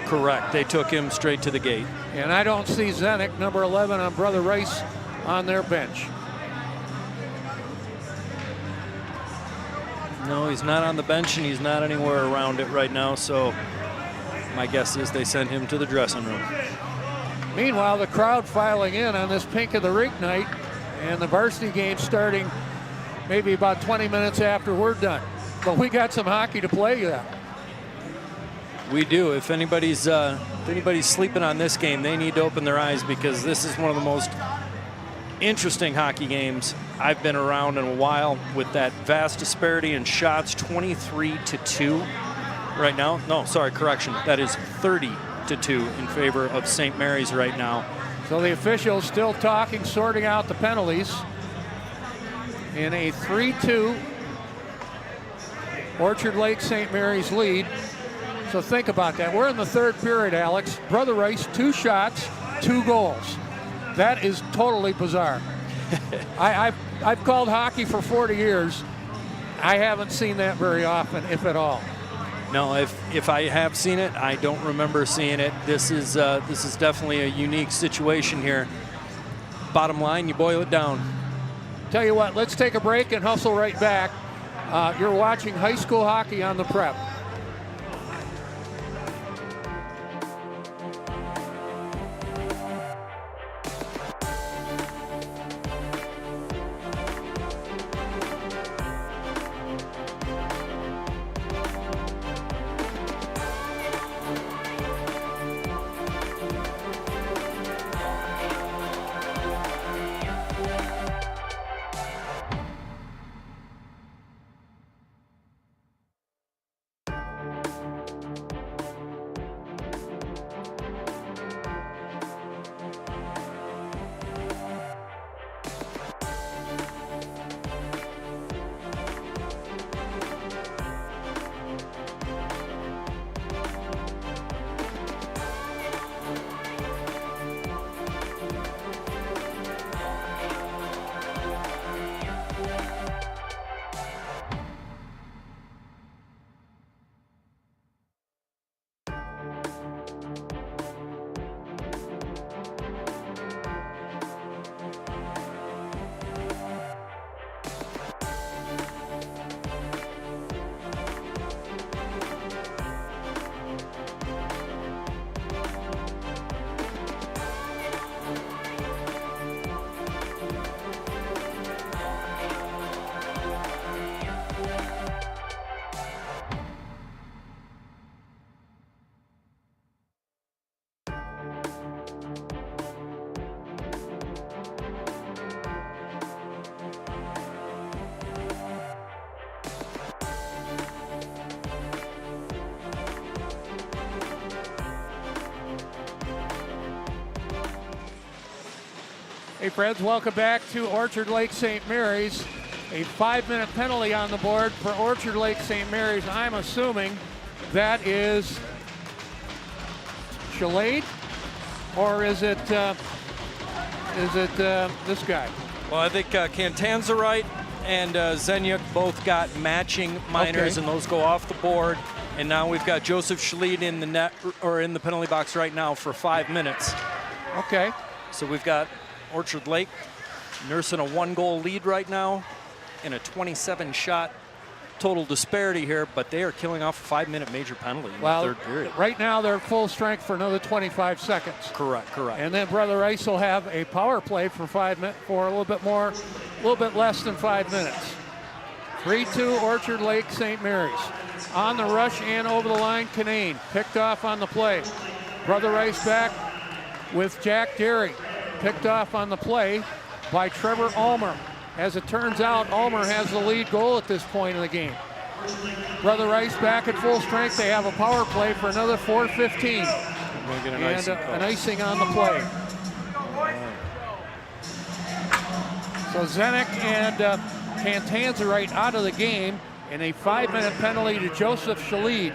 Correct. They took him straight to the gate. And I don't see Zenek, number 11 on Brother Rice, on their bench. No, he's not on the bench, and he's not anywhere around it right now, so my guess is they sent him to the dressing room. Meanwhile, the crowd filing in on this Pink of the Rink night, and the varsity game starting maybe about 20 minutes after we're done. But we got some hockey to play yet. We do. If anybody's sleeping on this game, they need to open their eyes, because this is one of the most interesting hockey games I've been around in a while, with that vast disparity in shots, 23-2 right now. No, sorry, correction. That is 30-2 in favor of St. Mary's right now. So the officials still talking, sorting out the penalties in a 3-2 Orchard Lake St. Mary's lead. So think about that. We're in the third period, Alex. Brother Rice, 2 shots, 2 goals. That is totally bizarre. I've called hockey for 40 years. I haven't seen that very often, if at all. No, if I have seen it, I don't remember seeing it. This is definitely a unique situation here. Bottom line, you boil it down. Tell you what, let's take a break and hustle right back. You're watching high school hockey on the Prep. Hey friends, welcome back to Orchard Lake St. Mary's. A 5-minute penalty on the board for Orchard Lake St. Mary's. I'm assuming that is Shalade, or is it this guy? Well, I think Cantanzarite and Zenyuk both got matching minors, and those go off the board. And now we've got Joseph Shalid in the net, or in the penalty box right now for 5 minutes. Okay. So we've got Orchard Lake nursing a 1-goal lead right now in a 27-shot total disparity here, but they are killing off a 5-minute major penalty in the third period. Right now they're full strength for another 25 seconds. Correct. And then Brother Rice will have a power play for 5 minutes, for a little bit less than 5 minutes. 3-2 Orchard Lake St. Mary's. On the rush and over the line, Canane picked off on the play. Brother Rice back with Jack Derry, picked off on the play by Trevor Ulmer. As it turns out, Ulmer has the lead goal at this point in the game. Brother Rice back at full strength. They have a power play for another 4:15. And an icing on the play. So Zenek and Cantanzarite out of the game, and a 5-minute penalty to Joseph Shalid.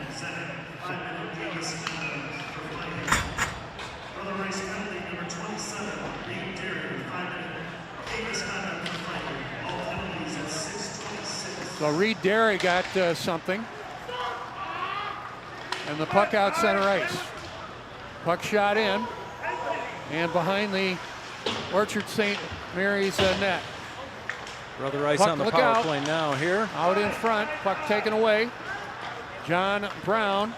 So Reed Derry got something. And the puck out center ice. Puck shot in. And behind the Orchard St. Mary's net. Brother Rice Puck, on the look power out. play now here. Out in front, puck taken away. John Brown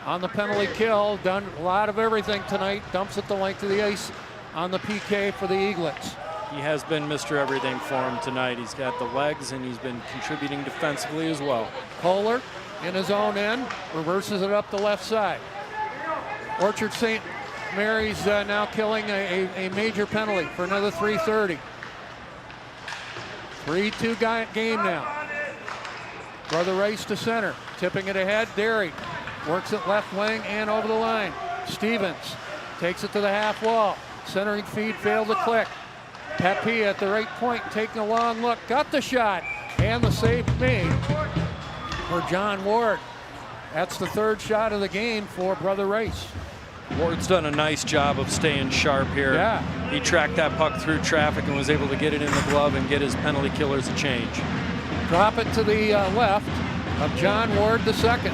on the penalty kill, done a lot of everything tonight. Dumps it the length of the ice on the PK for the Eaglets. He has been Mr. Everything for him tonight. He's got the legs, and he's been contributing defensively as well. Kohler in his own end, reverses it up the left side. Orchard St. Mary's now killing a major penalty for another 3:30. 3-2 game now. Brother Rice to center, tipping it ahead. Derry works it left wing and over the line. Stevens takes it to the half wall. Centering feed failed to click. Pepe at the right point, taking a long look, got the shot, and the save made for John Ward. That's the third shot of the game for Brother Rice. Ward's done a nice job of staying sharp here. Yeah. He tracked that puck through traffic and was able to get it in the glove and get his penalty killers a change. Drop it to the left of John Ward II.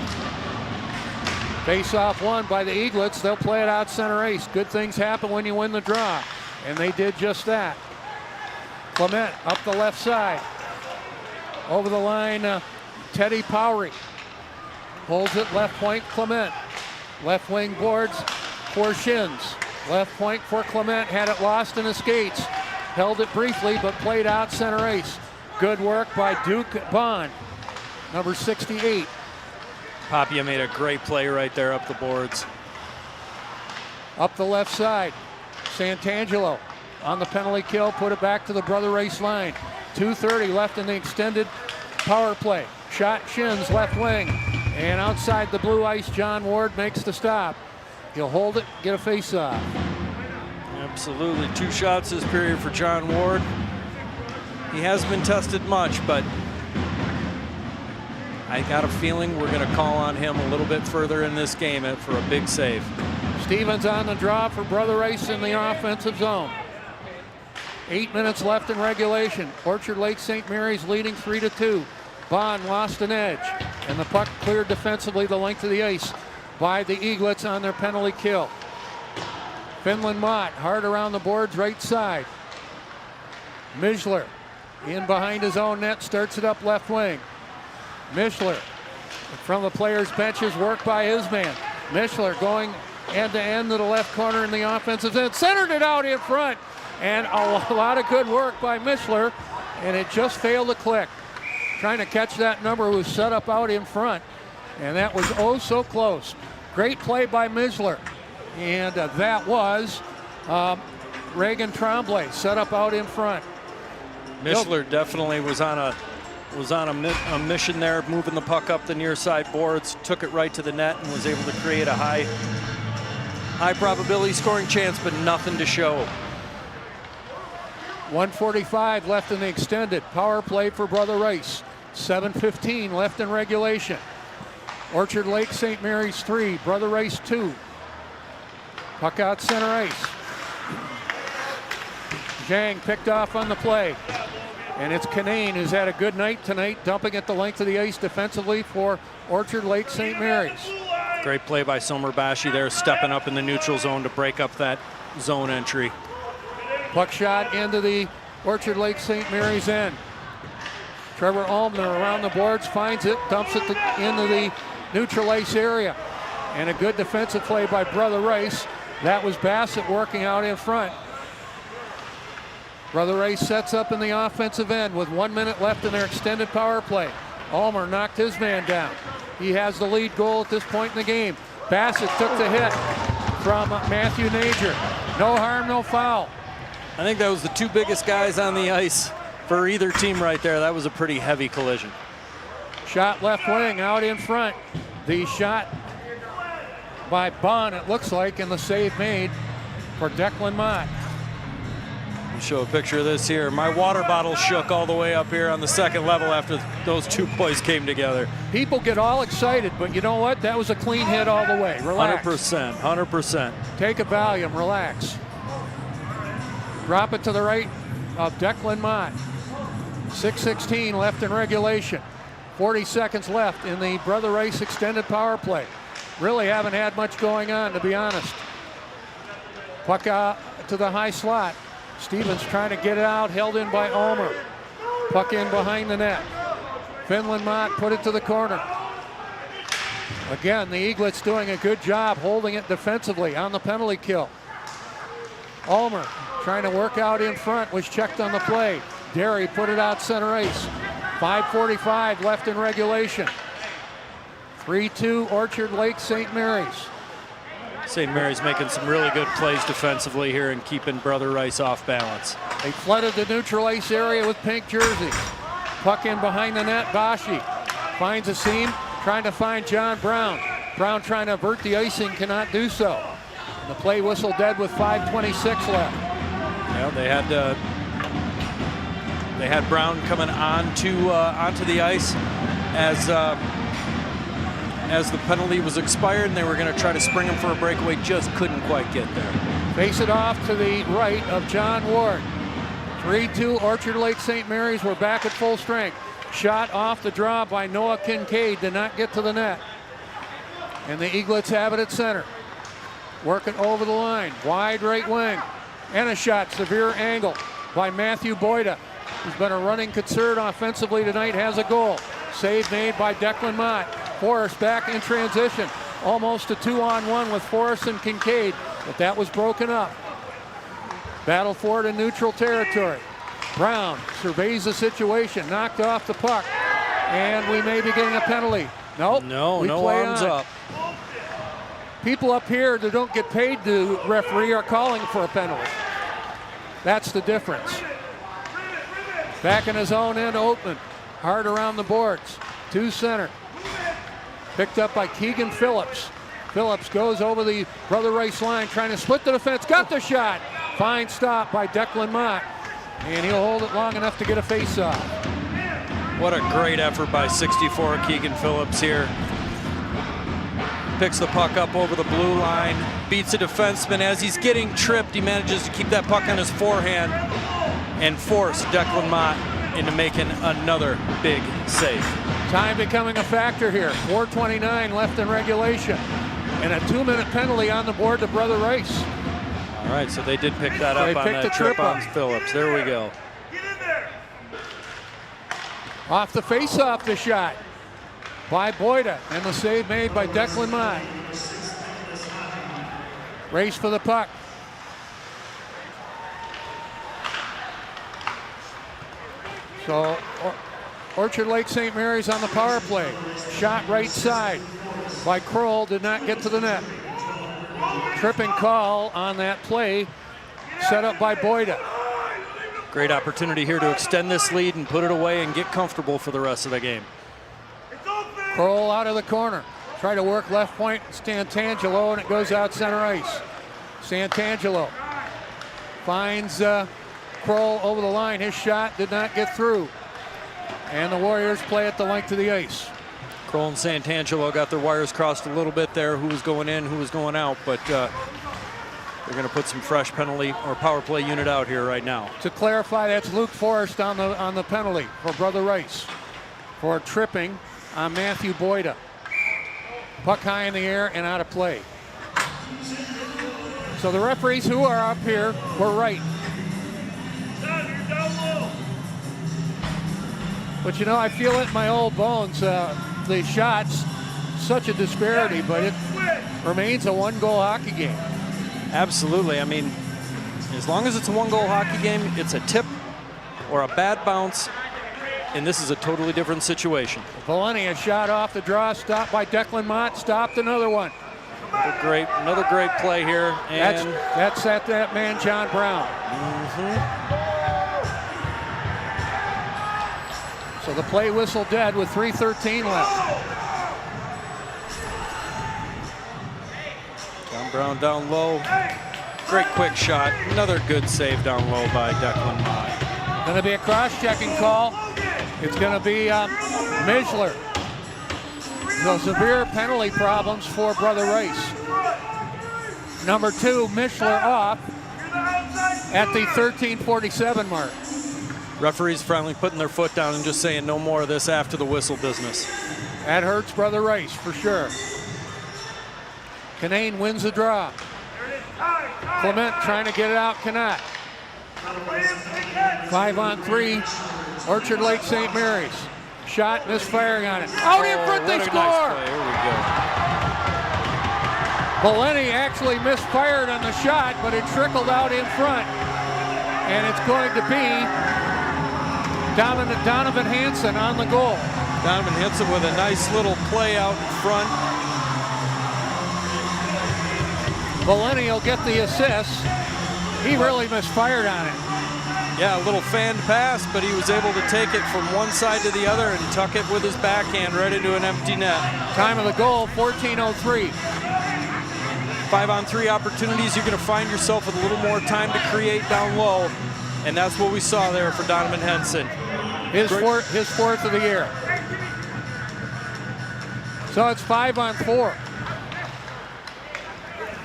Face off won by the Eaglets. They'll play it out center ice. Good things happen when you win the draw, and they did just that. Clement up the left side. Over the line, Teddy Powery. Holds it left point, Clement. Left wing boards for Shins. Left point for Clement. Had it lost in his skates. Held it briefly, but played out center ice. Good work by Duke Bond, number 68. Papia made a great play right there up the boards. Up the left side, Santangelo on the penalty kill, put it back to the Brother Rice line. 2:30 left in the extended power play. Shot Shins left wing, and outside the blue ice, John Ward makes the stop. He'll hold it, get a face-off. Absolutely, 2 shots this period for John Ward. He hasn't been tested much, but I got a feeling we're going to call on him a little bit further in this game for a big save. Stevens on the draw for Brother Rice in the offensive zone. 8 minutes left in regulation. Orchard Lake St. Mary's leading 3-2. Bond lost an edge, and the puck cleared defensively the length of the ice by the Eaglets on their penalty kill. Finland Mott hard around the boards right side. Mishler in behind his own net, starts it up left wing. Mishler from the players' benches, work by his man. Mishler going end to end to the left corner in the offensive end, centered it out in front, and a lot of good work by Mishler, and it just failed to click. Trying to catch that number who was set up out in front, and that was oh so close. Great play by Mishler, and that was Reagan Tremblay set up out in front. Mishler definitely was on a mission there, moving the puck up the near side boards, took it right to the net, and was able to create a high probability scoring chance, but nothing to show. 1:45 left in the extended. Power play for Brother Rice. 7:15 left in regulation. Orchard Lake St. Mary's 3, Brother Rice 2. Puck out center ice. Zhang picked off on the play. And it's Kanane who's had a good night tonight, dumping at the length of the ice defensively for Orchard Lake St. Mary's. Great play by Somer Bashi there, stepping up in the neutral zone to break up that zone entry. Puck shot into the Orchard Lake St. Mary's end. Trevor Almner around the boards, finds it, dumps it into the neutral ice area. And a good defensive play by Brother Rice. That was Bassett working out in front. Brother Rice sets up in the offensive end with 1 minute left in their extended power play. Almer knocked his man down. He has the lead goal at this point in the game. Bassett took the hit from Matthew Nager. No harm, no foul. I think that was the two biggest guys on the ice for either team right there. That was a pretty heavy collision. Shot left wing out in front. The shot by Bond, it looks like, and the save made for Declan Mott. Show a picture of this here. My water bottle shook all the way up here on the second level after those two boys came together. People get all excited, but you know what? That was a clean hit all the way. Relax. 100%, 100%. Take a Valium, relax. Drop it to the right of Declan Mott. 6:16 left in regulation. 40 seconds left in the Brother Rice extended power play. Really haven't had much going on, to be honest. Puck out to the high slot. Stevens trying to get it out, held in by Ulmer. Puck in behind the net. Finland Mott put it to the corner. Again, the Eaglets doing a good job holding it defensively on the penalty kill. Ulmer trying to work out in front, was checked on the play. Derry put it out center ice. 5:45 left in regulation. 3-2 Orchard Lake St. Mary's. St. Mary's making some really good plays defensively here and keeping Brother Rice off balance. They flooded the neutral ice area with pink jerseys. Puck in behind the net. Bashi finds a seam, trying to find John Brown. Brown trying to avert the icing, cannot do so. The play whistle dead with 5:26 left. Yeah, they had Brown coming onto the ice as the penalty was expired, and they were going to try to spring him for a breakaway, just couldn't quite get there. Face it off to the right of John Ward. 3-2 Orchard Lake St. Mary's. We're back at full strength. Shot off the draw by Noah Kincaid, did not get to the net. And the Eaglets have it at center. Working over the line, wide right wing. And a shot, severe angle by Matthew Boyda, who's been a running concern offensively tonight, has a goal. Save made by Declan Mott. Forrest back in transition. Almost a 2-on-1 with Forrest and Kincaid, but that was broken up. Battle for it in neutral territory. Brown surveys the situation, knocked off the puck, and we may be getting a penalty. Nope. No play arms on. up. People up here that don't get paid to referee are calling for a penalty. That's the difference. Back in his own end, Oatman. Hard around the boards. To center. Picked up by Keegan Phillips. Phillips goes over the Brother Rice line, trying to split the defense. Got the shot. Fine stop by Declan Mott. And he'll hold it long enough to get a face-off. What a great effort by 64 Keegan Phillips here. Picks the puck up over the blue line, beats a defenseman. As he's getting tripped, he manages to keep that puck on his forehand and force Declan Mott into making another big save. Time becoming a factor here. 4:29 left in regulation. And a 2-minute penalty on the board to Brother Rice. All right, so they did pick that up on that trip on Phillips. There we go. Off the face-off, the shot by Boyda, and the save made by Declan Mott. Race for the puck. So Orchard Lake St. Mary's on the power play. Shot right side by Kroll, did not get to the net. Tripping call on that play, set up by Boyda. Great opportunity here to extend this lead and put it away and get comfortable for the rest of the game. Kroll out of the corner. Try to work left point, Santangelo, and it goes out center ice. Santangelo finds Kroll over the line. His shot did not get through. And the Warriors play at the length of the ice. Kroll and Santangelo got their wires crossed a little bit there, who was going in, who was going out, but they're going to put some fresh penalty or power play unit out here right now. To clarify, that's Luke Forrest on the penalty for Brother Rice for tripping on Matthew Boyda. Puck high in the air and out of play. So the referees who are up here were right. But you know, I feel it in my old bones. The shots, such a disparity, but it remains a one-goal hockey game. Absolutely. I mean, as long as it's a one-goal hockey game, it's a tip or a bad bounce, and this is a totally different situation. Valeni, a shot off the draw, stopped by Declan Mott, stopped another one. Another great play here. And that's that man, John Brown. So the play whistle dead with 3:13 left. John Brown down low. Great quick shot. Another good save down low by Declan Mott. Going to be a cross-checking call. It's going to be Mishler. So severe penalty problems for Brother Rice. Number 2, Mishler off at the 13:47 mark. Referees finally putting their foot down and just saying no more of this after the whistle business. That hurts Brother Rice for sure. Canane wins the draw. Clement trying to get it out, cannot. 5-on-3, Orchard Lake St. Mary's. Shot, misfiring on it. Out in front, they score! Nice, here we go. Valeni actually misfired on the shot, but it trickled out in front. And it's going to be Donovan Hanson on the goal. Donovan hits it with a nice little play out in front. Valeni will get the assist. He really misfired on it. Yeah, a little fanned pass, but he was able to take it from one side to the other and tuck it with his backhand right into an empty net. Time of the goal, 14:03. 5-on-3 opportunities, you're going to find yourself with a little more time to create down low, and that's what we saw there for Donovan Henson. His fourth of the year. So it's 5-on-4.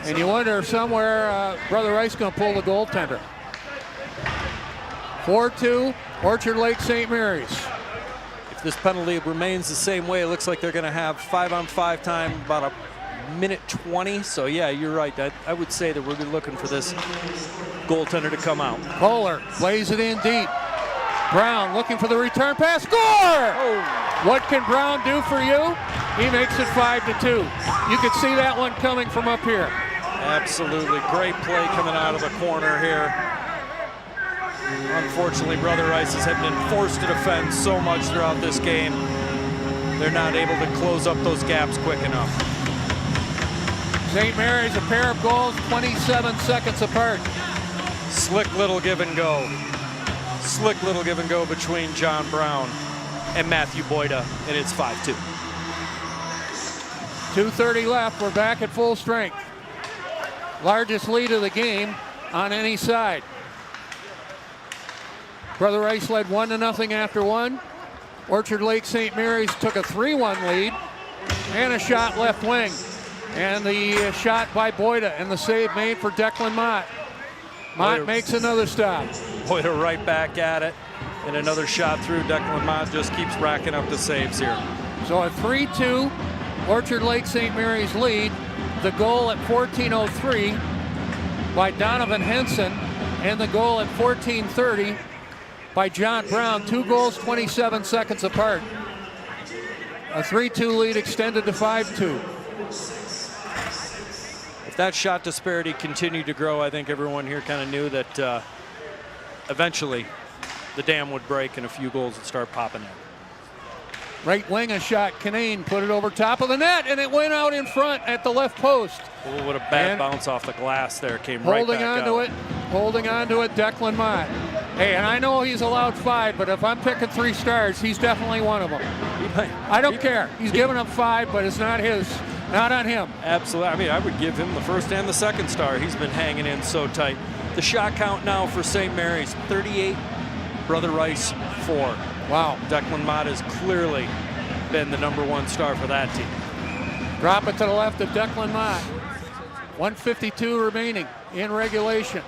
And you wonder if somewhere Brother Rice going to pull the goaltender. 4-2, Orchard Lake St. Mary's. If this penalty remains the same way, it looks like they're going to have 5-on-5 time, about a minute 20. So yeah, you're right. I would say that we're looking for this goaltender to come out. Kohler plays it in deep. Brown looking for the return pass. Score! Oh. What can Brown do for you? He makes it 5-2. You could see that one coming from up here. Absolutely. Great play coming out of the corner here. Unfortunately, Brother Rice's have been forced to defend so much throughout this game. They're not able to close up those gaps quick enough. St. Mary's, a pair of goals, 27 seconds apart. Slick little give and go. Slick little give and go between John Brown and Matthew Boyda, and it's 5-2. 2:30 left. We're back at full strength. Largest lead of the game on any side. Brother Rice led 1-0 after one. Orchard Lake St. Mary's took a 3-1 lead and a shot left wing. And the shot by Boyda and the save made for Declan Mott. Mott makes another stop. Boyda right back at it. And another shot through. Declan Mott just keeps racking up the saves here. So a 3-2 Orchard Lake St. Mary's lead. The goal at 14:03 by Donovan Henson. And the goal at 14:30 by John Brown. 2 goals, 27 seconds apart. A 3-2 lead extended to 5-2. If that shot disparity continued to grow, I think everyone here kind of knew that eventually the dam would break and a few goals would start popping in. Right wing a shot. Canane put it over top of the net, and it went out in front at the left post. Oh, what a bad bounce off the glass there. Came right back out. Holding on to it, Declan Mott. Hey, and I know he's allowed 5, but if I'm picking 3 stars, he's definitely one of them. I don't care. He's giving up 5, but it's not his. Not on him. Absolutely. I mean, I would give him the first and the second star. He's been hanging in so tight. The shot count now for St. Mary's, 38, Brother Rice 4. Wow. Declan Mott has clearly been the #1 star for that team. Drop it to the left of Declan Mott. 1:52 remaining in regulation.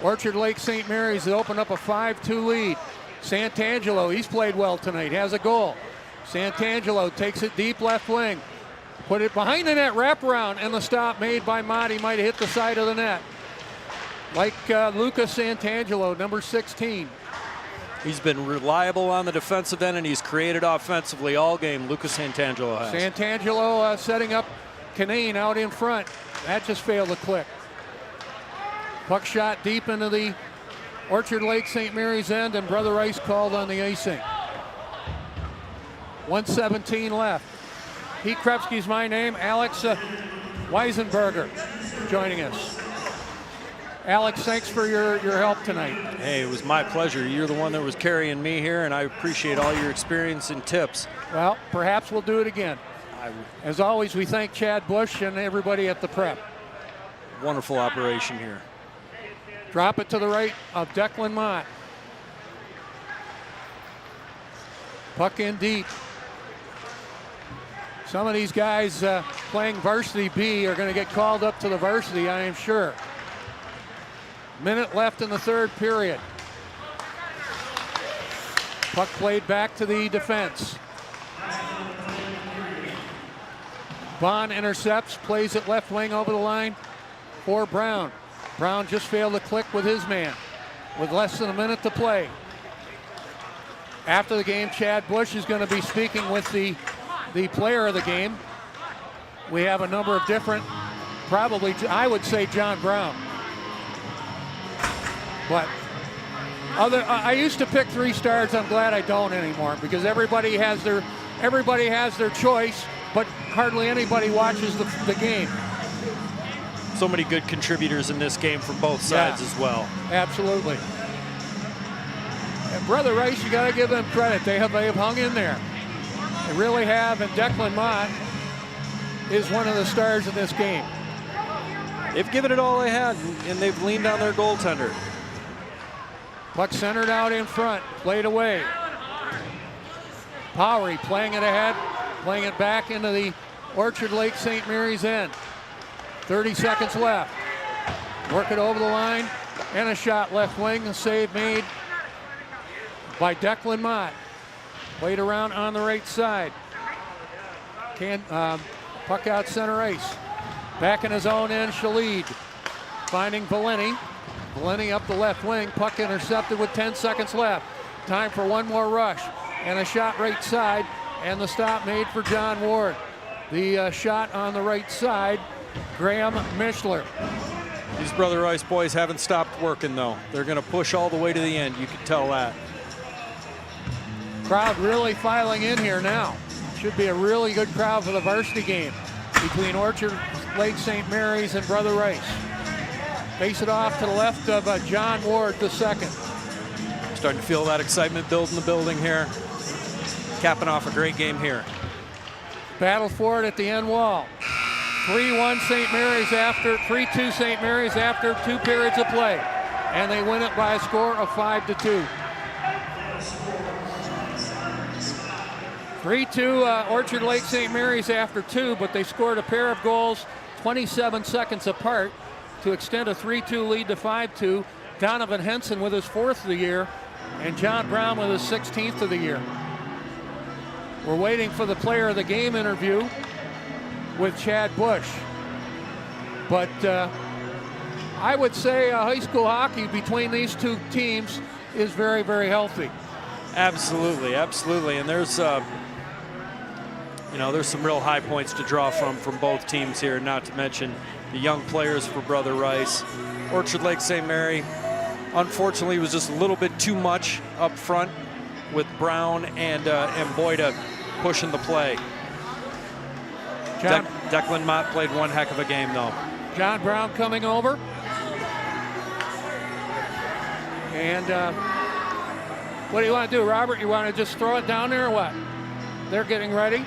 Orchard Lake St. Mary's has opened up a 5-2 lead. Santangelo, he's played well tonight, has a goal. Santangelo takes it deep left wing. Put it behind the net, wraparound, and the stop made by Mott. He might have hit the side of the net. Like Lucas Santangelo, number 16. He's been reliable on the defensive end, and he's created offensively all game. Lucas Santangelo has. Santangelo setting up Canane out in front. That just failed to click. Puck shot deep into the Orchard Lake St. Mary's end, and Brother Rice called on the icing. 1:17 left. Pete Krepsky's my name. Alex Weisenberger joining us. Alex, thanks for your help tonight. Hey, it was my pleasure. You're the one that was carrying me here, and I appreciate all your experience and tips. Well, perhaps we'll do it again. As always, we thank Chad Bush and everybody at the prep. Wonderful operation here. Drop it to the right of Declan Mott. Puck in deep. Some of these guys playing Varsity B are going to get called up to the Varsity, I am sure. Minute left in the third period. Puck played back to the defense. Bond intercepts, plays it left wing over the line for Brown. Brown just failed to click with his man with less than a minute to play. After the game, Chad Bush is going to be speaking with the player of the game. We have a number of different, probably, I would say John Brown. But I used to pick 3 stars. I'm glad I don't anymore because everybody has their choice, but hardly anybody watches the game. So many good contributors in this game from both sides as well. Absolutely. And Brother Rice, you got to give them credit. They have hung in there. They really have, and Declan Mott is one of the stars in this game. They've given it all they had, and they've leaned on their goaltender. Puck centered out in front, played away. Powery playing it ahead, playing it back into the Orchard Lake St. Mary's end. 30 seconds left. Work it over the line, and a shot left wing, a save made by Declan Mott. Played around on the right side. Puck out center ice. Back in his own end, Shalid finding Valeni. Valeni up the left wing, puck intercepted with 10 seconds left. Time for one more rush, and a shot right side, and the stop made for John Ward. The shot on the right side, Graham Mishler. These Brother Rice boys haven't stopped working, though. They're going to push all the way to the end, you can tell that. Crowd really filing in here now. Should be a really good crowd for the varsity game between Orchard Lake St. Mary's and Brother Rice. Face it off to the left of John Ward II. Starting to feel that excitement build in the building here. Capping off a great game here. Battle for it at the end wall. 3-1 St. Mary's after 3-2 St. Mary's after 2 periods of play, and they win it by a score of 5-2. 3-2 Orchard Lake St. Mary's after 2, but they scored a pair of goals 27 seconds apart to extend a 3-2 lead to 5-2. Donovan Henson with his 4th of the year, and John Brown with his 16th of the year. We're waiting for the player of the game interview with Chad Bush. But I would say high school hockey between these two teams is very, very healthy. Absolutely, absolutely. And there's there's some real high points to draw from both teams here, not to mention the young players for Brother Rice. Orchard Lake St. Mary, unfortunately, was just a little bit too much up front with Brown and Boyda pushing the play. Declan Mott played one heck of a game, though. John Brown coming over. And what do you want to do, Robert? You want to just throw it down there or what? They're getting ready.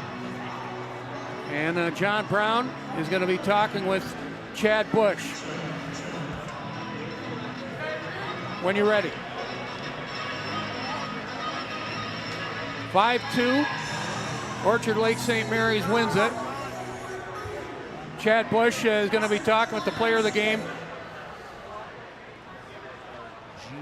And John Brown is going to be talking with Chad Bush. when you're ready. 5-2. Orchard Lake St. Mary's wins it. Chad Bush is going to be talking with the player of the game. G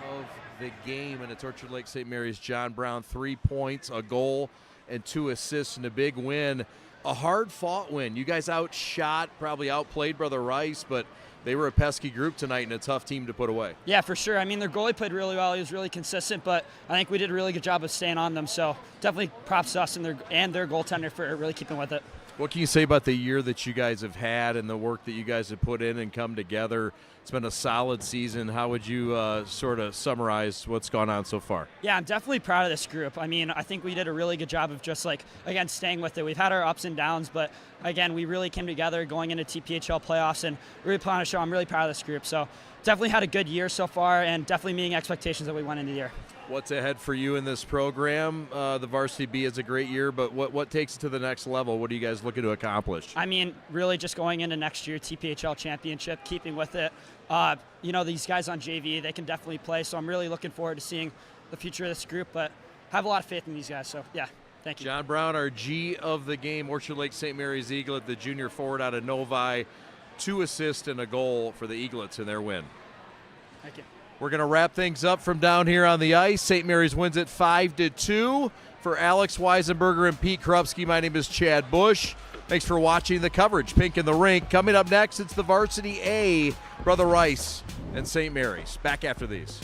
of the game, and it's Orchard Lake St. Mary's John Brown. 3 points, a goal, and 2 assists, and a big win. A hard-fought win. You guys outshot, probably outplayed Brother Rice, but they were a pesky group tonight and a tough team to put away. Yeah, for sure. I mean, their goalie played really well. He was really consistent, but I think we did a really good job of staying on them. So definitely props to us and their goaltender for really keeping with it. What can you say about the year that you guys have had and the work that you guys have put in and come together? It's been a solid season. How would you sort of summarize what's gone on so far? Yeah, I'm definitely proud of this group. I mean, I think we did a really good job of just again, staying with it. We've had our ups and downs, but again, we really came together going into TPHL playoffs and really put on a show. I'm really proud of this group. So definitely had a good year so far and definitely meeting expectations that we went into the year. What's ahead for you in this program? The Varsity B is a great year, but what takes it to the next level? What are you guys looking to accomplish? I mean, really just going into next year, TPHL championship, keeping with it. These guys on JV, they can definitely play, so I'm really looking forward to seeing the future of this group, but have a lot of faith in these guys, so yeah, thank you. John Brown, our G of the game, Orchard Lake St. Mary's Eaglet, the junior forward out of Novi. 2 assists and a goal for the Eaglets in their win. Thank you. We're going to wrap things up from down here on the ice. St. Mary's wins it 5-2. For Alex Weisenberger and Pete Krupski, my name is Chad Bush. Thanks for watching the coverage. Pink in the Rink. Coming up next, it's the Varsity A, Brother Rice and St. Mary's. Back after these.